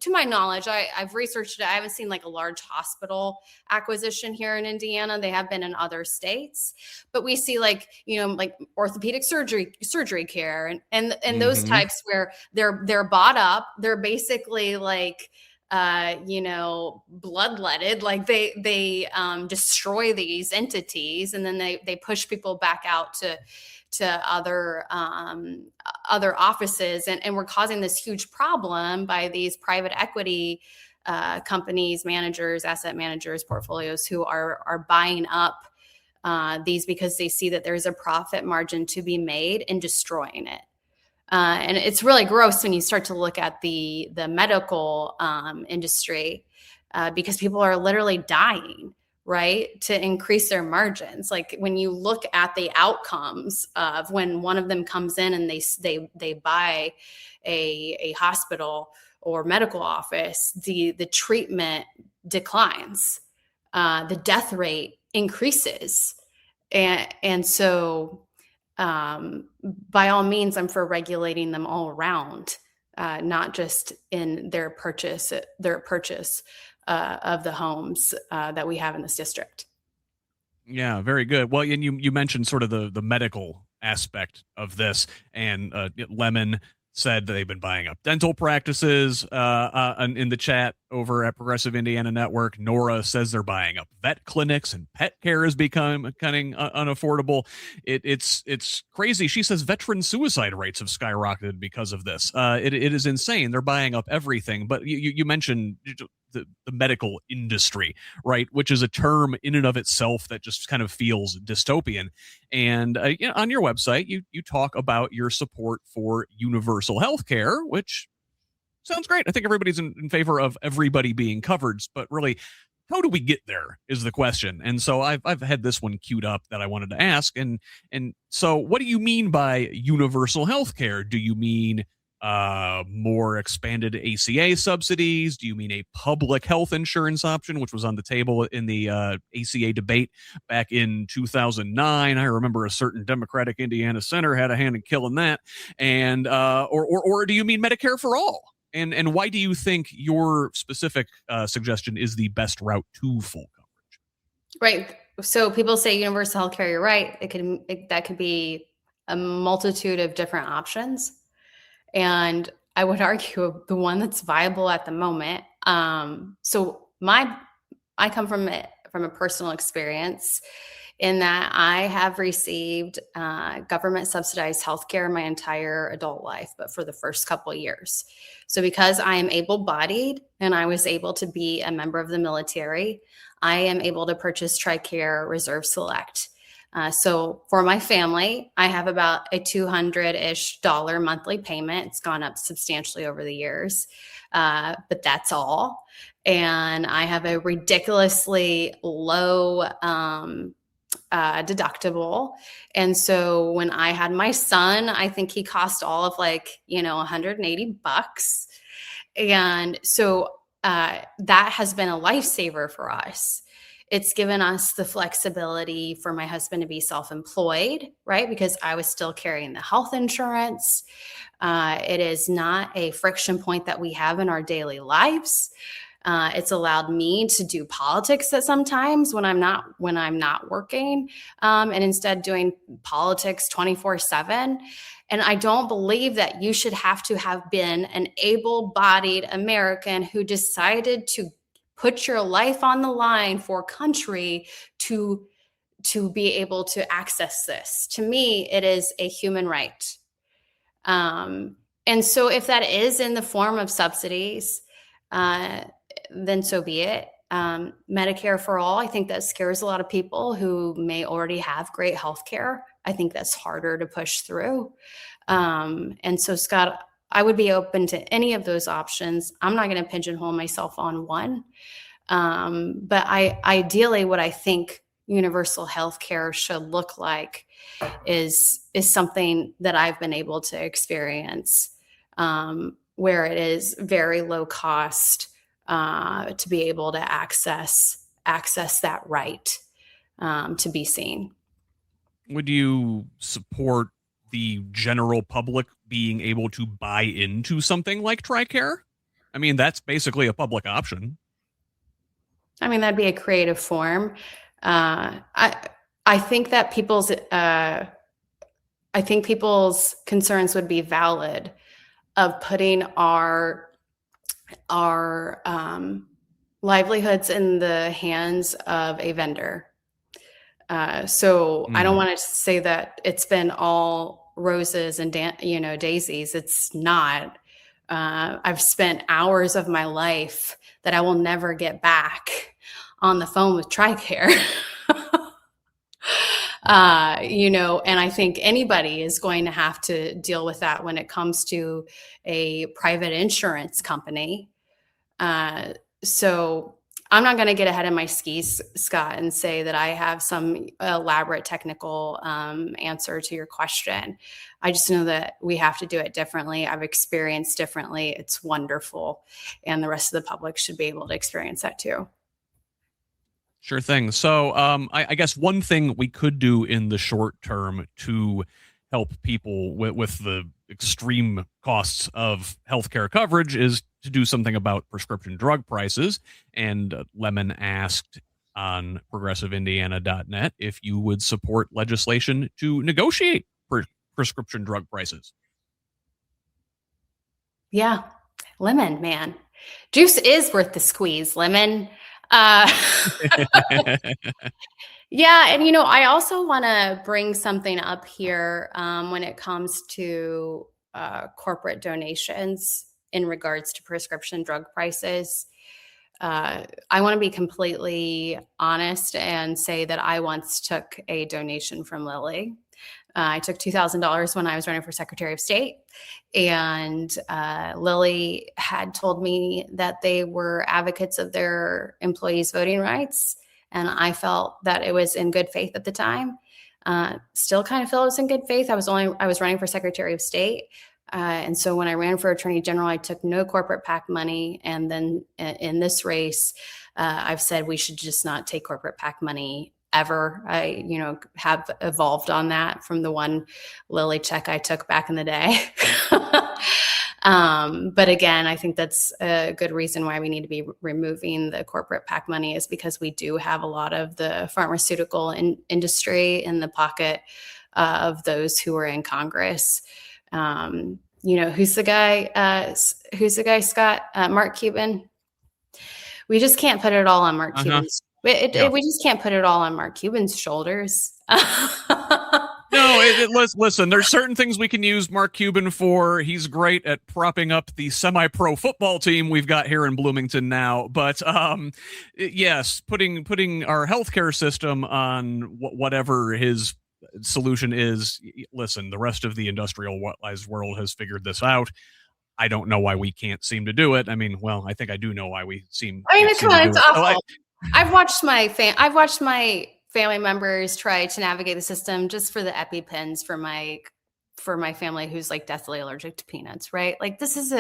my knowledge, I've researched it. I haven't seen like a large hospital acquisition here in Indiana. They have been in other states, but we see like orthopedic surgery care and those types where they're bought up. They're basically like, bloodletted, like they destroy these entities and then they push people back out to other offices, and we're causing this huge problem by these private equity companies, managers, asset managers, portfolios who are buying up these because they see that there's a profit margin to be made in destroying it. And it's really gross when you start to look at the medical industry because people are literally dying, right, to increase their margins. Like when you look at the outcomes of when one of them comes in and they buy a hospital or medical office, the treatment declines, the death rate increases, and so by all means, I'm for regulating them all around, not just in their purchase of the homes that we have in this district. Yeah, very good. Well, and you mentioned sort of the medical aspect of this, and Lemon said that they've been buying up dental practices in the chat over at Progressive Indiana Network. Nora says they're buying up vet clinics and pet care has become kind of unaffordable. It's crazy. She says veteran suicide rates have skyrocketed because of this. It is insane. They're buying up everything. But you mentioned the medical industry, right? Which is a term in and of itself that just kind of feels dystopian. And on your website, you talk about your support for universal health care, which sounds great. I think everybody's in favor of everybody being covered, but really, how do we get there is the question. And so I've had this one queued up that I wanted to ask. And so what do you mean by universal health care? Do you mean more expanded ACA subsidies? Do you mean a public health insurance option, which was on the table in the ACA debate back in 2009? I remember a certain Democratic Indiana senator had a hand in killing that. And or do you mean Medicare for all? And why do you think your specific suggestion is the best route to full coverage? Right. So people say universal health care. You're right. That could be a multitude of different options. And I would argue the one that's viable at the moment. So I come from a personal experience in that I have received government subsidized healthcare my entire adult life, but for the first couple of years. So because I am able-bodied and I was able to be a member of the military, I am able to purchase TRICARE Reserve Select. So for my family, I have about a $200-ish monthly payment. It's gone up substantially over the years, but that's all. And I have a ridiculously low deductible. And so when I had my son, I think he cost all of $180. And so that has been a lifesaver for us. It's given us the flexibility for my husband to be self-employed, right? Because I was still carrying the health insurance. It is not a friction point that we have in our daily lives. It's allowed me to do politics at sometimes when I'm not working, and instead doing politics 24/7. And I don't believe that you should have to have been an able-bodied American who decided to put your life on the line for country to be able to access this. To me, it is a human right. And so if that is in the form of subsidies, then so be it. Medicare for all, I think that scares a lot of people who may already have great health care. I think that's harder to push through. And so, Scott, I would be open to any of those options. I'm not going to pigeonhole myself on one. But ideally, what I think universal health care should look like is something that I've been able to experience, where it is very low cost to be able to access that right to be seen. Would you support the general public being able to buy into something like TRICARE? I mean, that's basically a public option. I mean, that'd be a creative form. I think that people's concerns would be valid of putting our livelihoods in the hands of a vendor. So I don't want to say that it's been all roses and daisies. It's not. I've spent hours of my life that I will never get back on the phone with TRICARE. And I think anybody is going to have to deal with that when it comes to a private insurance company. So I'm not going to get ahead of my skis, Scott, and say that I have some elaborate technical answer to your question. I just know that we have to do it differently. I've experienced differently. It's wonderful. And the rest of the public should be able to experience that too. Sure thing. So I guess one thing we could do in the short term to help people with the extreme costs of healthcare coverage is to do something about prescription drug prices. And Lemon asked on progressiveindiana.net if you would support legislation to negotiate prescription drug prices. Yeah. Lemon, man. Juice is worth the squeeze, Lemon. Yeah. And, I also want to bring something up here when it comes to corporate donations in regards to prescription drug prices. I want to be completely honest and say that I once took a donation from Lilly. I took $2,000 when I was running for Secretary of State. And Lilly had told me that they were advocates of their employees' voting rights. And I felt that it was in good faith at the time. Still kind of feel it was in good faith. I was running for Secretary of State. And so when I ran for Attorney General, I took no corporate PAC money. And then in this race, I've said we should just not take corporate PAC money ever. I, have evolved on that from the one Lilly check I took back in the day. But again, I think that's a good reason why we need to be removing the corporate PAC money, is because we do have a lot of the pharmaceutical industry in the pocket of those who are in Congress. Who's the guy, Scott? Mark Cuban. We just can't put it all on Mark Cuban's. We just can't put it all on Mark Cuban's shoulders. No, listen, there's certain things we can use Mark Cuban for. He's great at propping up the semi-pro football team we've got here in Bloomington now. But yes, putting our healthcare system on whatever his solution is. Listen, the rest of the industrialized world has figured this out. I don't know why we can't seem to do it. I mean, well, I think I do know why we seem. It's awful. I've watched my family members try to navigate the system just for the EpiPens for my family who's like deathly allergic to peanuts, right? Like these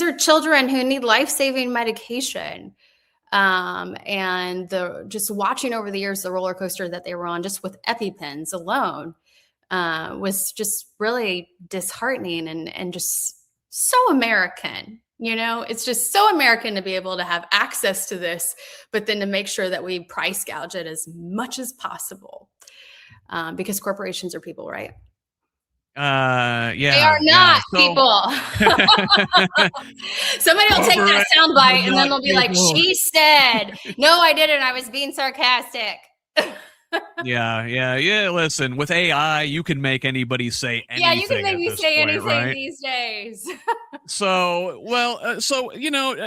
are children who need life-saving medication. And just watching over the years, the roller coaster that they were on just with EpiPens alone was just really disheartening and just so American. It's just so American to be able to have access to this, but then to make sure that we price gouge it as much as possible, because corporations are people, right? Yeah, They are yeah. not, So people. Somebody will take that government soundbite and then not they'll be like, people. she said. No, I didn't. I was being sarcastic. Yeah. Listen, with AI, you can make anybody say Yeah, you can anything make at me this say point, anything right? these days. So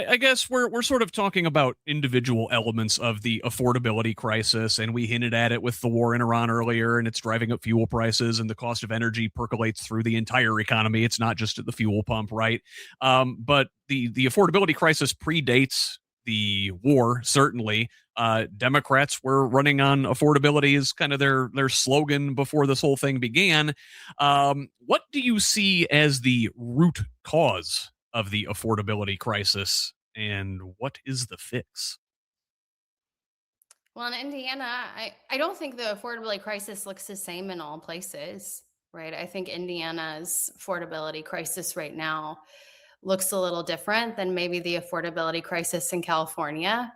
I guess we're sort of talking about individual elements of the affordability crisis, and we hinted at it with the war in Iran earlier, and it's driving up fuel prices, and the cost of energy percolates through the entire economy. It's not just at the fuel pump, right? But the affordability crisis predates the war, certainly. Democrats were running on affordability as kind of their slogan before this whole thing began. What do you see as the root cause of the affordability crisis, and what is the fix? Well, in Indiana, I don't think the affordability crisis looks the same in all places, right? I think Indiana's affordability crisis right now looks a little different than maybe the affordability crisis in California.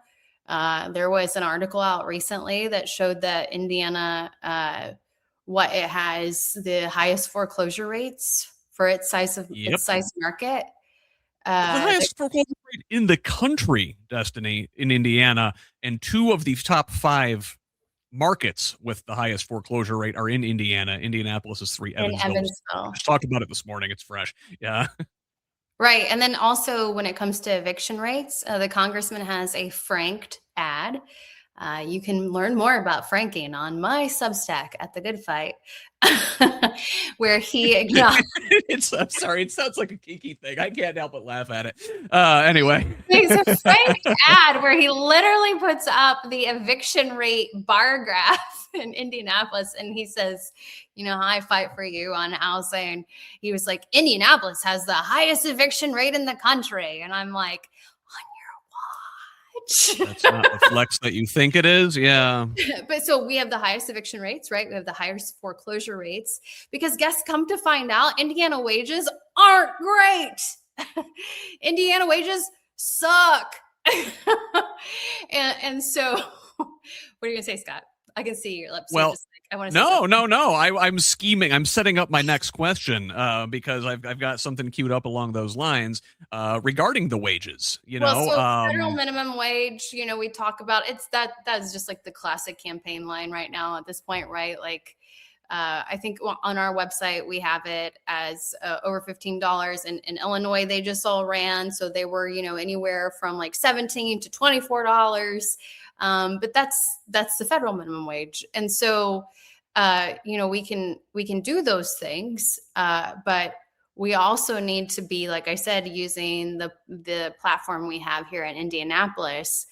There was an article out recently that showed that Indiana, what it has the highest foreclosure rates for Yep. its size market. The Uh, highest foreclosure rate in the country, Destiny, in Indiana, and two of the top five markets with the highest foreclosure rate are in Indiana. Indianapolis is three. in Evansville is three. We Evansville. just talked about it this morning. It's fresh. Yeah. Right. And then also, when it comes to eviction rates, the congressman has a franked ad. You can learn more about franking on my Substack at the Good Fight, where he I'm sorry. It sounds like a geeky thing. I can't help but laugh at it. Anyway. makes a franked ad where he literally puts up the eviction rate bar graph in Indianapolis, and he says, I fight for you on housing. He was like, Indianapolis has the highest eviction rate in the country. And I'm like, on your watch. That's not the flex that you think it is. Yeah. But so we have the highest eviction rates, right? We have the highest foreclosure rates because come to find out, Indiana wages aren't great. Indiana wages suck. and so, what are you gonna say, Scott? I can see your lips. Well, I want to say something. no. I'm scheming. I'm setting up my next question because I've got something queued up along those lines regarding the wages. Federal minimum wage. We talk about that's just like the classic campaign line right now at this point, right? Like, I think on our website we have it as over $15. In Illinois, they just all ran, so they were anywhere from like $17 to $24. But that's the federal minimum wage, and so we can do those things, but we also need to be, like I said, using the platform we have here in Indianapolis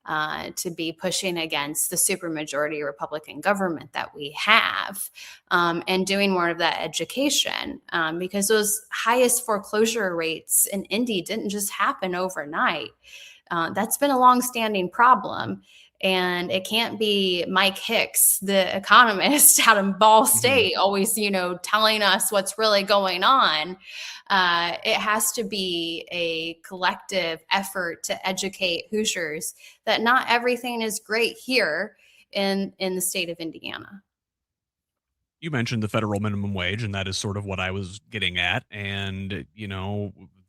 to be pushing against the supermajority Republican government that we have, and doing more of that education, because those highest foreclosure rates in Indy didn't just happen overnight. That's been a longstanding problem. And it can't be Mike Hicks, the economist out in Ball State, always, telling us what's really going on. It has to be a collective effort to educate Hoosiers that not everything is great here in the state of Indiana. You mentioned the federal minimum wage, and that is sort of what I was getting at. And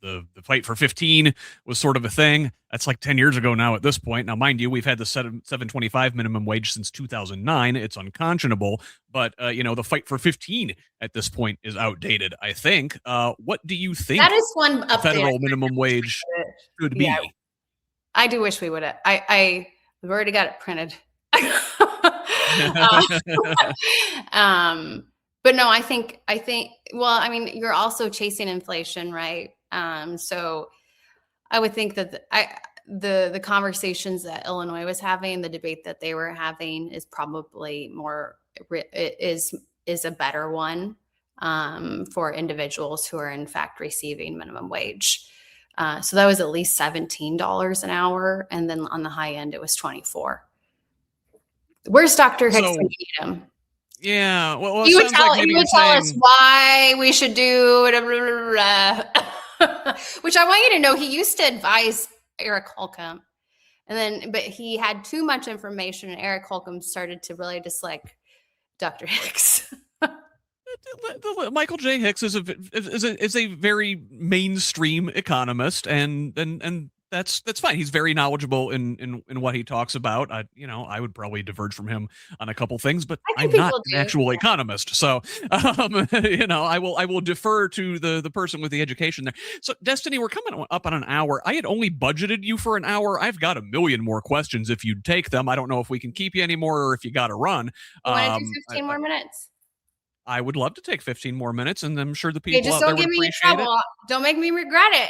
the fight for 15 was sort of a thing. That's like 10 years ago now at this point. Now, mind you, we've had the 725 minimum wage since 2009. It's unconscionable, but the fight for 15 at this point is outdated, I think. What do you think that is one the federal minimum wage should be? I do wish we would have. We've already got it printed. But no, I think, well, I mean, you're also chasing inflation, right? So I would think that the conversations that Illinois was having, the debate that they were having is probably is a better one, for individuals who are in fact receiving minimum wage. So that was at least $17 an hour. And then on the high end, it was 24. Where's Dr. Hicks when you need him? Yeah, well, he would tell us why we should do it, which I want you to know, he used to advise Eric Holcomb, but he had too much information, and Eric Holcomb started to really dislike Dr. Hicks. Michael J. Hicks is a very mainstream economist, and that's fine. He's very knowledgeable in what he talks about. I would probably diverge from him on a couple things, but I think I'm not people an do. actual economist, so I will defer to the person with the education there. So, Destiny, we're coming up on an hour. I had only budgeted you for an hour. I've got a million more questions if you'd take them. I don't know if we can keep you anymore or if you got to run. You want to do I, 15 more minutes? I would love to take 15 more minutes, and I'm sure the Okay, people just out there don't would get me in appreciate it. trouble. Don't make me regret it.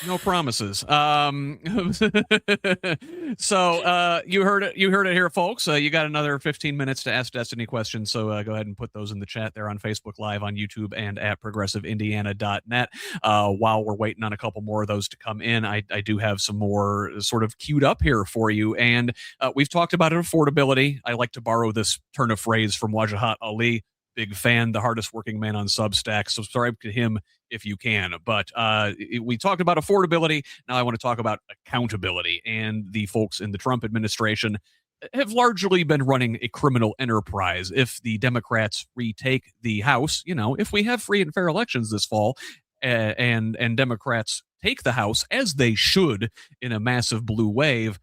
No promises. So you heard it. You heard it here, folks. You got another 15 minutes to ask Destiny questions. So go ahead and put those in the chat there on Facebook Live, on YouTube, and at progressiveindiana.net. While we're waiting on a couple more of those to come in, I do have some more sort of queued up here for you. And we've talked about affordability. I like to borrow this turn of phrase from Wajahat Ali. Big fan, the hardest working man on Substack. Subscribe to him if you can. But we talked about affordability. Now I want to talk about accountability. And the folks in the Trump administration have largely been running a criminal enterprise. If the Democrats retake the House, if we have free and fair elections this fall, and Democrats take the House, as they should, in a massive blue wave,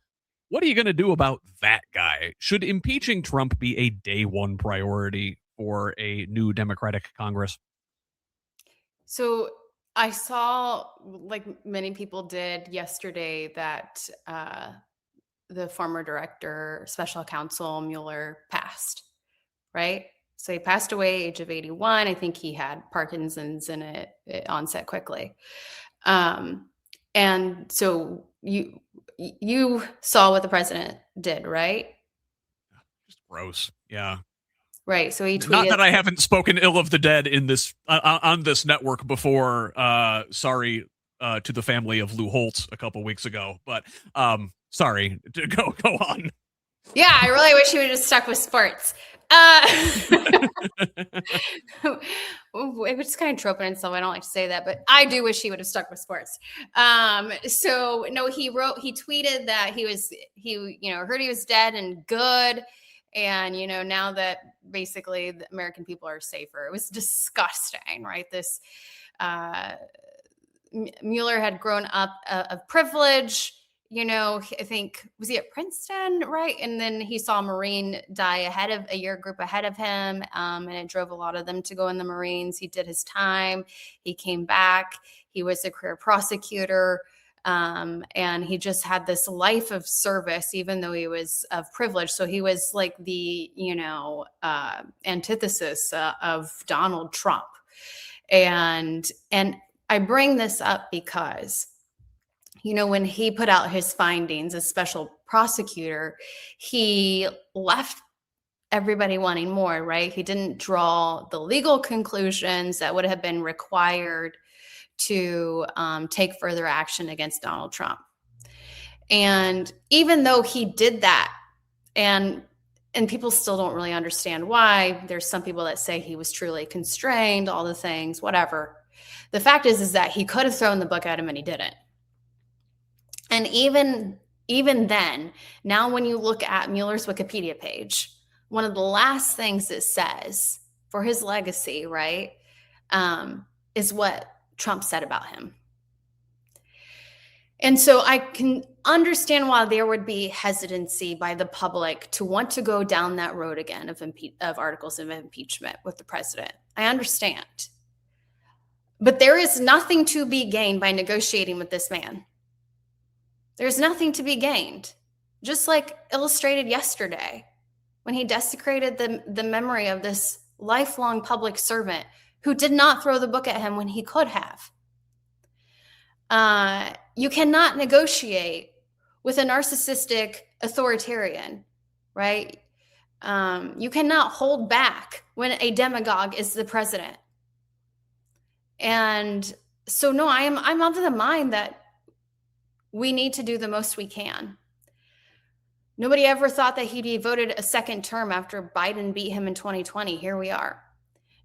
what are you going to do about that guy? Should impeaching Trump be a day one priority for a new Democratic Congress? So I saw, like many people did yesterday, that the former director, special counsel Mueller, passed, right? So he passed away, age of 81. I think he had Parkinson's and it onset quickly. And so you saw what the president did, right? Just gross. Yeah. Right. So he tweeted. Not that I haven't spoken ill of the dead in this on this network before. Sorry to the family of Lou Holtz a couple weeks ago, but sorry. Go on. Yeah, I really wish he would have stuck with sports. Which is kind of troping, so I don't like to say that, but I do wish he would have stuck with sports. So no, he tweeted that he heard he was dead and good. And, now that basically the American people are safer. It was disgusting, right? This Mueller had grown up of privilege. I think, was he at Princeton, right? And then he saw a Marine die a year group ahead of him. And it drove a lot of them to go in the Marines. He did his time. He came back. He was a career prosecutor. And he just had this life of service, even though he was of privilege. So he was like the, antithesis of Donald Trump. And I bring this up because, when he put out his findings as special prosecutor, he left everybody wanting more, right? He didn't draw the legal conclusions that would have been required to take further action against Donald Trump. And even though he did that, and people still don't really understand why, there's some people that say he was truly constrained, all the things, whatever. The fact is that he could have thrown the book at him and he didn't. And even then, now when you look at Mueller's Wikipedia page, one of the last things it says for his legacy, right, is what Trump said about him. And so I can understand why there would be hesitancy by the public to want to go down that road again of articles of impeachment with the president. I understand. But there is nothing to be gained by negotiating with this man. There's nothing to be gained. Just like illustrated yesterday when he desecrated the memory of this lifelong public servant who did not throw the book at him when he could have. You cannot negotiate with a narcissistic authoritarian, right? You cannot hold back when a demagogue is the president. And so, no, I'm of the mind that we need to do the most we can. Nobody ever thought that he'd be voted a second term after Biden beat him in 2020. Here we are.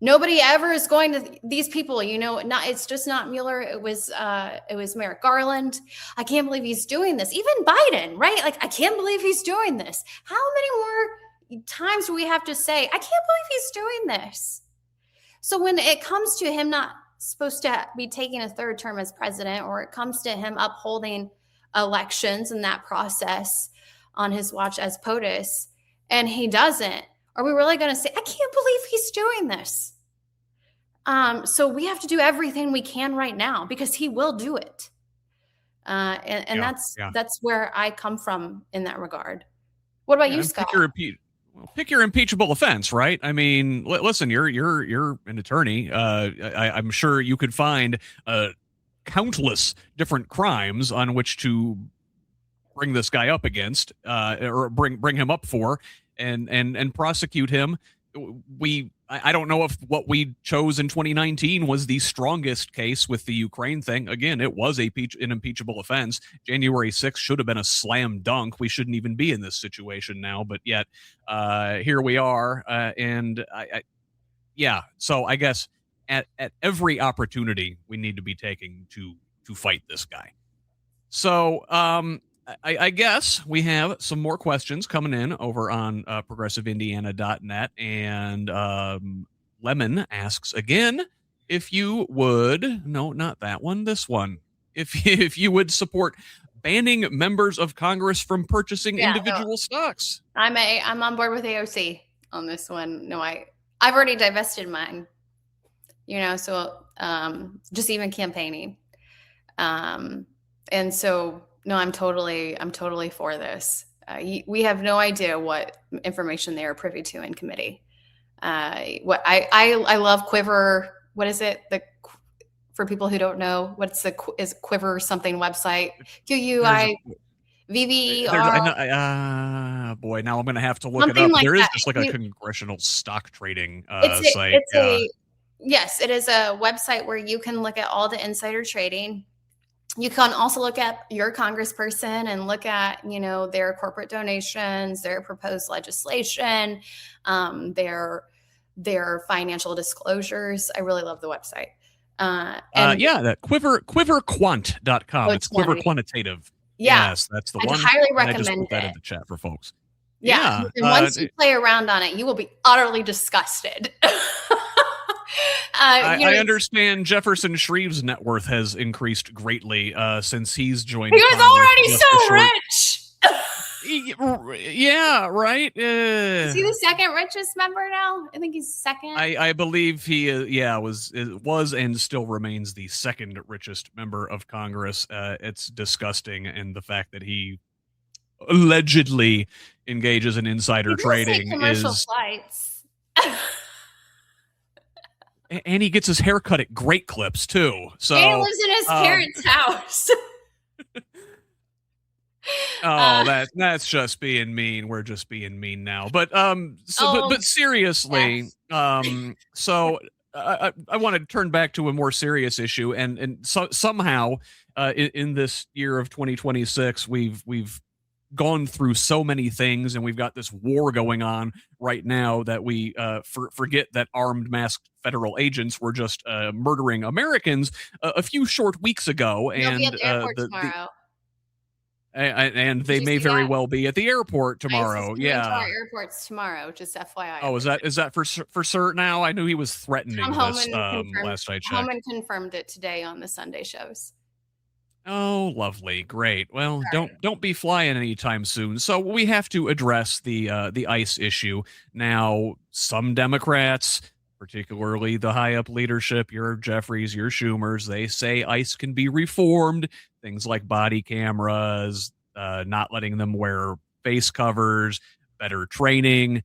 Nobody ever is going to these people, it's just not Mueller. It was Merrick Garland. I can't believe he's doing this. Even Biden, right? Like, I can't believe he's doing this. How many more times do we have to say, I can't believe he's doing this? So when it comes to him not supposed to be taking a third term as president, or it comes to him upholding elections and that process on his watch as POTUS, and he doesn't, are we really going to say, I can't believe he's doing this? So we have to do everything we can right now, because he will do it. And that's where I come from in that regard. What about you, Scott? Pick your impeachable offense, right? I mean, listen, you're an attorney. I'm sure you could find countless different crimes on which to bring this guy up against, or bring him up for, and prosecute him. I don't know if what we chose in 2019 was the strongest case with the Ukraine thing. Again, it was an impeachable offense. January 6th should have been a slam dunk. We shouldn't even be in this situation now, but yet here we are. So I guess at every opportunity we need to be taking to fight this guy. So I guess we have some more questions coming in over on progressiveindiana.net, and Lemon asks again, if you would, no, not that one, this one, if you would support banning members of Congress from purchasing individual stocks. I'm on board with AOC on this one. No, I've already divested mine, so just even campaigning. And so, no, I'm totally for this. We have no idea what information they are privy to in committee. What I love Quiver. What is it? For people who don't know, what's is Quiver something website? QUIVVER. Boy, now I'm going to have to look something it up. Like there is just like a congressional stock trading site. Yes, it is a website where you can look at all the insider trading. You can also look at your congressperson and look at, their corporate donations, their proposed legislation, their financial disclosures. I really love the website. That quiverquant.com. It's Quiver Quantitative. Yeah. Yes, that's the I'd one. highly recommend I just put that it in the chat for folks. Yeah. And once you play around on it, you will be utterly disgusted. I understand Jefferson Shreve's net worth has increased greatly since he's joined. He was already so rich. Yeah, right. Is he the second richest member now? I think he's second. I believe he was and still remains the second richest member of Congress. It's disgusting, and the fact that he allegedly engages in insider trading commercial flights. And he gets his hair cut at Great Clips too. So he lives in his parents' house. That's just being mean. We're just being mean now. But but seriously, yes. So I want to turn back to a more serious issue, and so somehow in this year of 2026, we've gone through so many things, and we've got this war going on right now that we forget that armed masked federal agents were just murdering Americans a few short weeks ago. They'll be at the airport tomorrow. And they may very well be at the airport tomorrow. Yeah, to our airports tomorrow. Just FYI. Oh, is that for certain now? I knew he was threatening this last I checked. Homan confirmed it today on the Sunday shows. Oh, lovely, great. Well, don't be flying anytime soon. So we have to address the ICE issue now. Some Democrats, particularly the high up leadership, your Jeffries, your Schumers, they say ICE can be reformed. Things like body cameras, not letting them wear face covers, better training.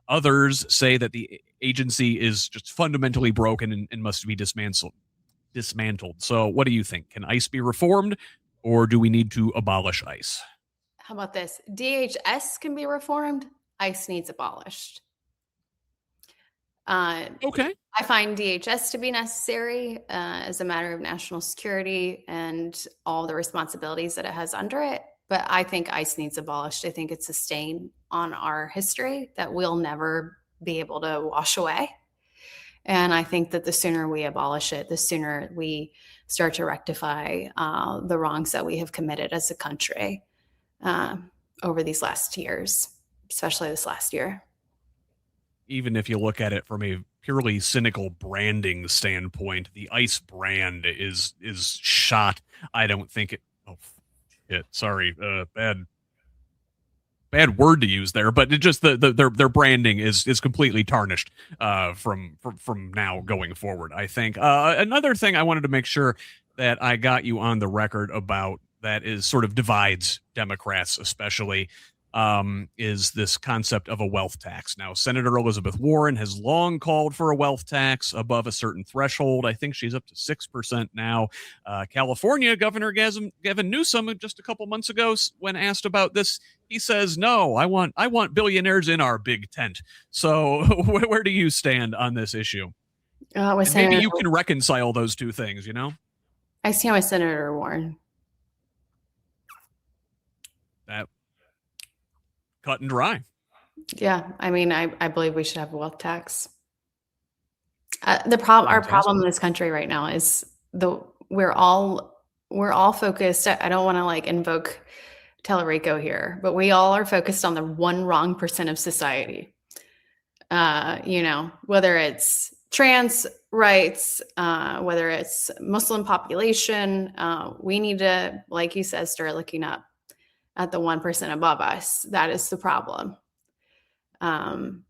Others say that the agency is just fundamentally broken and must be dismantled. So what do you think? Can ICE be reformed, or do we need to abolish ICE? How about this? DHS can be reformed. ICE needs abolished. Okay. I find DHS to be necessary as a matter of national security and all the responsibilities that it has under it. But I think ICE needs abolished. I think it's a stain on our history that we'll never be able to wash away. And I think that the sooner we abolish it, the sooner we start to rectify the wrongs that we have committed as a country over these last years, especially this last year. even if you look at it from a purely cynical branding standpoint, the ICE brand is shot. I don't think it. Oh shit! Sorry, bad word to use there, but it just their branding is completely tarnished from now going forward. I think another thing I wanted to make sure that I got you on the record about that is sort of divides Democrats, especially, is this concept of a wealth tax. Now, Senator Elizabeth Warren has long called for a wealth tax above a certain threshold. I think she's up to 6% now. California Governor Gavin Newsom, just a couple months ago, when asked about this, he says, "No, I want billionaires in our big tent." So, where do you stand on this issue? And maybe you can reconcile those two things. I stand with Senator Warren. That cut and dry. Yeah, I mean, I believe we should have a wealth tax. Our problem in this country right now is we're all focused. I don't want to like invoke Tellerico here, but we all are focused on the one wrong percent of society. Whether it's trans rights, whether it's Muslim population, we need to, like you said, start looking up at the 1% above us. That is the problem. And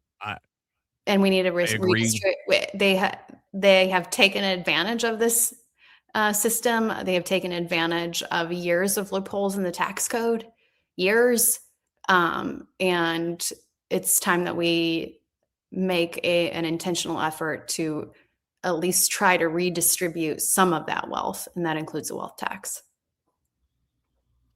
we need to redistribute. They have taken advantage of this system. They have taken advantage of years of loopholes in the tax code, and it's time that we make an intentional effort to at least try to redistribute some of that wealth, and that includes a wealth tax.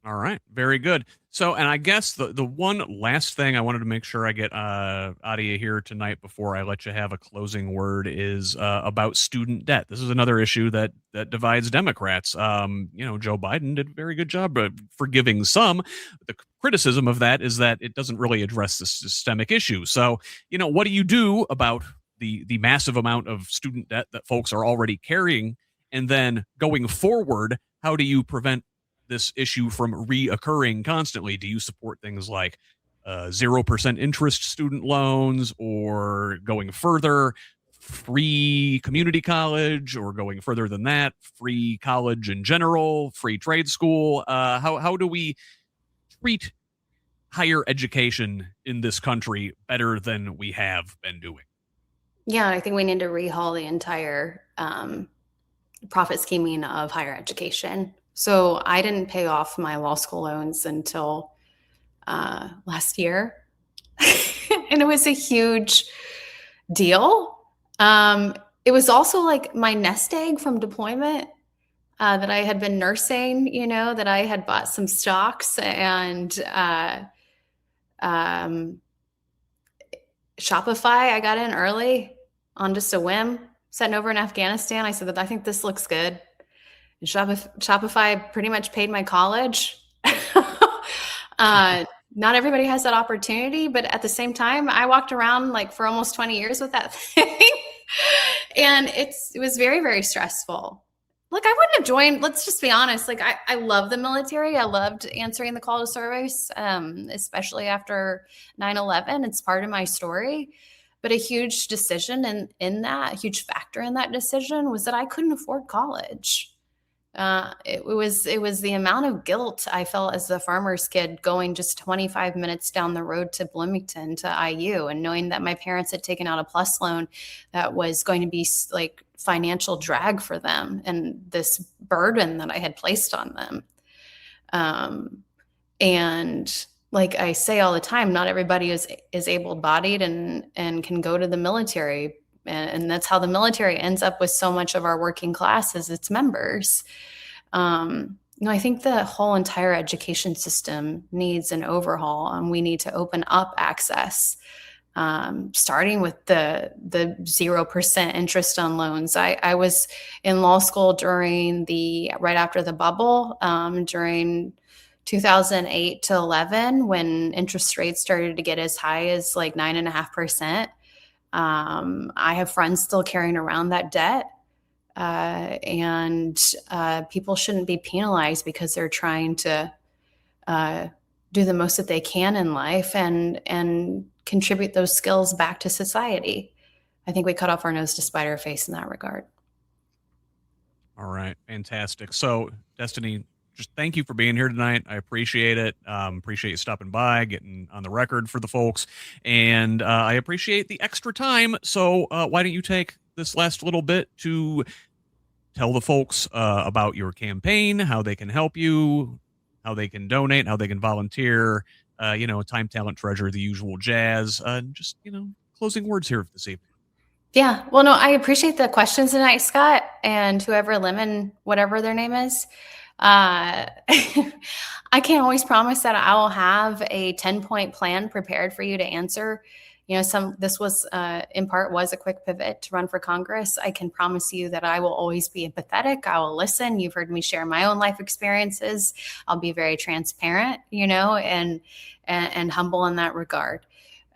All right. Very good. So, and I guess the one last thing I wanted to make sure I get out of you here tonight before I let you have a closing word is about student debt. This is another issue that divides Democrats. Joe Biden did a very good job of forgiving some. The criticism of that is that it doesn't really address the systemic issue. So, what do you do about the massive amount of student debt that folks are already carrying? And then going forward, how do you prevent this issue from reoccurring constantly? Do you support things like 0% interest student loans, or going further, free community college, or going further than that, free college in general, free trade school? How do we treat higher education in this country better than we have been doing? Yeah, I think we need to rehaul the entire profit scheming of higher education. So I didn't pay off my law school loans until last year. And it was a huge deal. It was also like my nest egg from deployment that I had been nursing, that I had bought some stocks and Shopify. I got in early on just a whim, sitting over in Afghanistan. I said that I think this looks good. And Shopify pretty much paid my college. Not everybody has that opportunity, but at the same time, I walked around like for almost 20 years with that thing. And it was very, very stressful. Look, I wouldn't have joined. Let's just be honest. Like I love the military. I loved answering the call to service, especially after 9/11. It's part of my story. But a huge decision in that, a huge factor in that decision was that I couldn't afford college. It was the amount of guilt I felt as a farmer's kid going just 25 minutes down the road to Bloomington to IU, and knowing that my parents had taken out a PLUS loan that was going to be like financial drag for them, and this burden that I had placed on them. And like I say all the time, not everybody is able-bodied and can go to the military. And that's how the military ends up with so much of our working class as its members. I think the whole entire education system needs an overhaul, and we need to open up access, starting with the 0% interest on loans. I was in law school right after the bubble, during 2008 to 11, when interest rates started to get as high as like 9.5%. I have friends still carrying around that debt, and people shouldn't be penalized because they're trying to do the most that they can in life and contribute those skills back to society. I think we cut off our nose to spite our face in that regard. All right. Fantastic. So, Destiny, just thank you for being here tonight. I appreciate it. Appreciate you stopping by, getting on the record for the folks. And I appreciate the extra time. So, why don't you take this last little bit to tell the folks about your campaign, how they can help you, how they can donate, how they can volunteer, time, talent, treasure, the usual jazz. Just, closing words here this evening. Yeah. Well, no, I appreciate the questions tonight, Scott, and whoever Lemon, whatever their name is. I can't always promise that I will have a 10-point plan prepared for you to answer. This was in part was a quick pivot to run for Congress. I can promise you that I will always be empathetic. I will listen. You've heard me share my own life experiences. I'll be very transparent, and humble in that regard.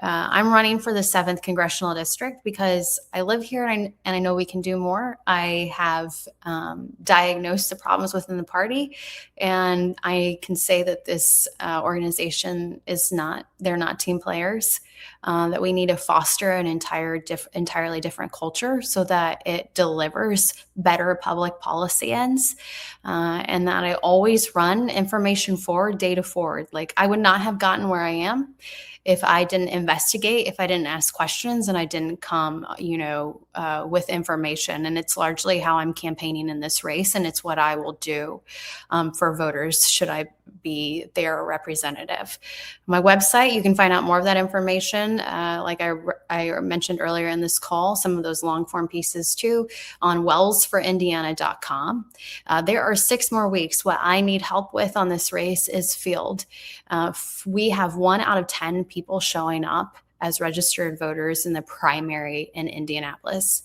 I'm running for the 7th congressional district because I live here and I know we can do more. I have diagnosed the problems within the party, and I can say that this organization they're not team players, that we need to foster an entirely different culture so that it delivers better public policy ends, and that I always run information forward, data forward. Like, I would not have gotten where I am if I didn't investigate, if I didn't ask questions, and I didn't come, with information. And it's largely how I'm campaigning in this race, and it's what I will do for voters should I be their representative. My website, you can find out more of that information. Like I mentioned earlier in this call, some of those long form pieces too, on wellsforindiana.com. There are 6 more weeks. What I need help with on this race is field. We have 1 out of 10 people showing up as registered voters in the primary in Indianapolis.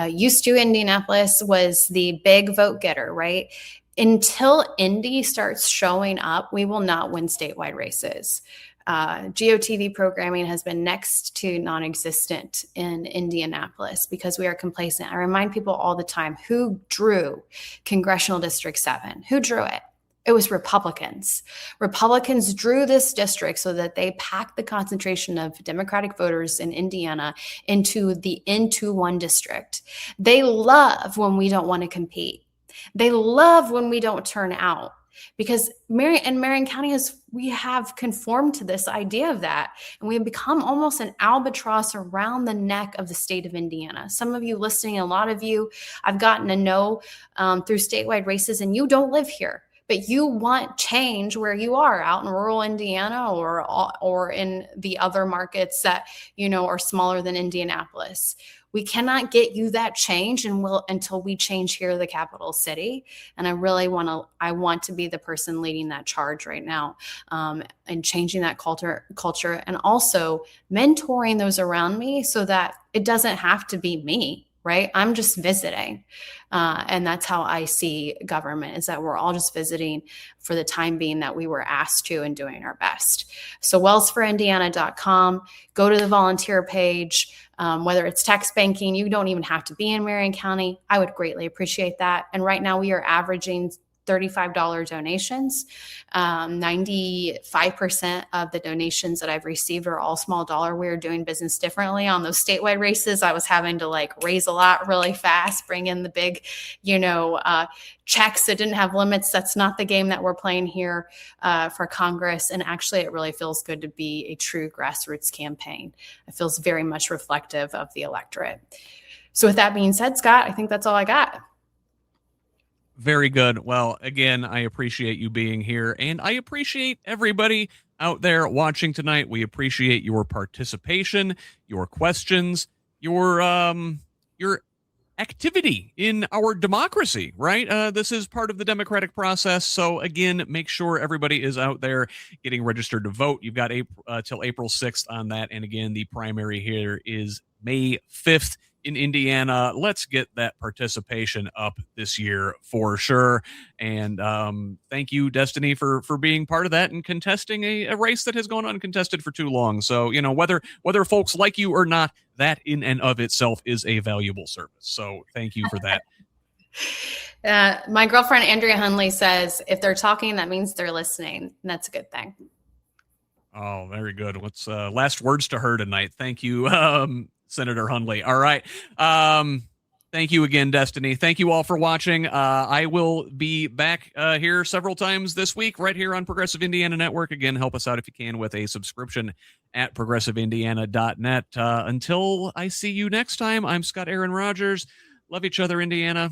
Used to, Indianapolis was the big vote getter, right? Until Indy starts showing up, we will not win statewide races. GOTV programming has been next to non-existent in Indianapolis because we are complacent. I remind people all the time, who drew Congressional District 7? Who drew it? It was Republicans. Republicans drew this district so that they packed the concentration of Democratic voters in Indiana into the one district. They love when we don't want to compete. They love when we don't turn out, because Marion County we have conformed to this idea of that. And we have become almost an albatross around the neck of the state of Indiana. Some of you listening, a lot of you I've gotten to know through statewide races, and you don't live here, but you want change where you are, out in rural Indiana or in the other markets that, are smaller than Indianapolis. We cannot get you that change until we change here, the capital city. And I really want to be the person leading that charge right now, and changing that culture, and also mentoring those around me so that it doesn't have to be me, right? I'm just visiting. And that's how I see government, is that we're all just visiting for the time being that we were asked to, and doing our best. So wellsforindiana.com, go to the volunteer page. Whether it's tax banking, you don't even have to be in Marion County. I would greatly appreciate that. And right now we are averaging $35 donations. 95% of the donations that I've received are all small dollar. We are doing business differently. On those statewide races, I was having to raise a lot really fast, bring in the big, checks that didn't have limits. That's not the game that we're playing here for Congress. And actually, it really feels good to be a true grassroots campaign. It feels very much reflective of the electorate. So with that being said, Scott, I think that's all I got. Very good. Well, again, I appreciate you being here, and I appreciate everybody out there watching tonight. We appreciate your participation, your questions, your activity in our democracy, right? This is part of the democratic process. So again, make sure everybody is out there getting registered to vote. You've got till April 6th on that. And again, the primary here is May 5th in Indiana. Let's get that participation up this year for sure. And thank you, Destiny, for being part of that and contesting a race that has gone uncontested for too long. So, whether folks like you or not, that in and of itself is a valuable service. So thank you for that. My girlfriend, Andrea Hunley, says, if they're talking, that means they're listening. And that's a good thing. Oh, very good. What's last words to her tonight? Thank you, Senator Hundley. All right. Thank you again, Destiny. Thank you all for watching. I will be back here several times this week, right here on Progressive Indiana Network. Again, help us out if you can with a subscription at progressiveindiana.net. Until I see you next time, I'm Scott Aaron Rogers. Love each other, Indiana.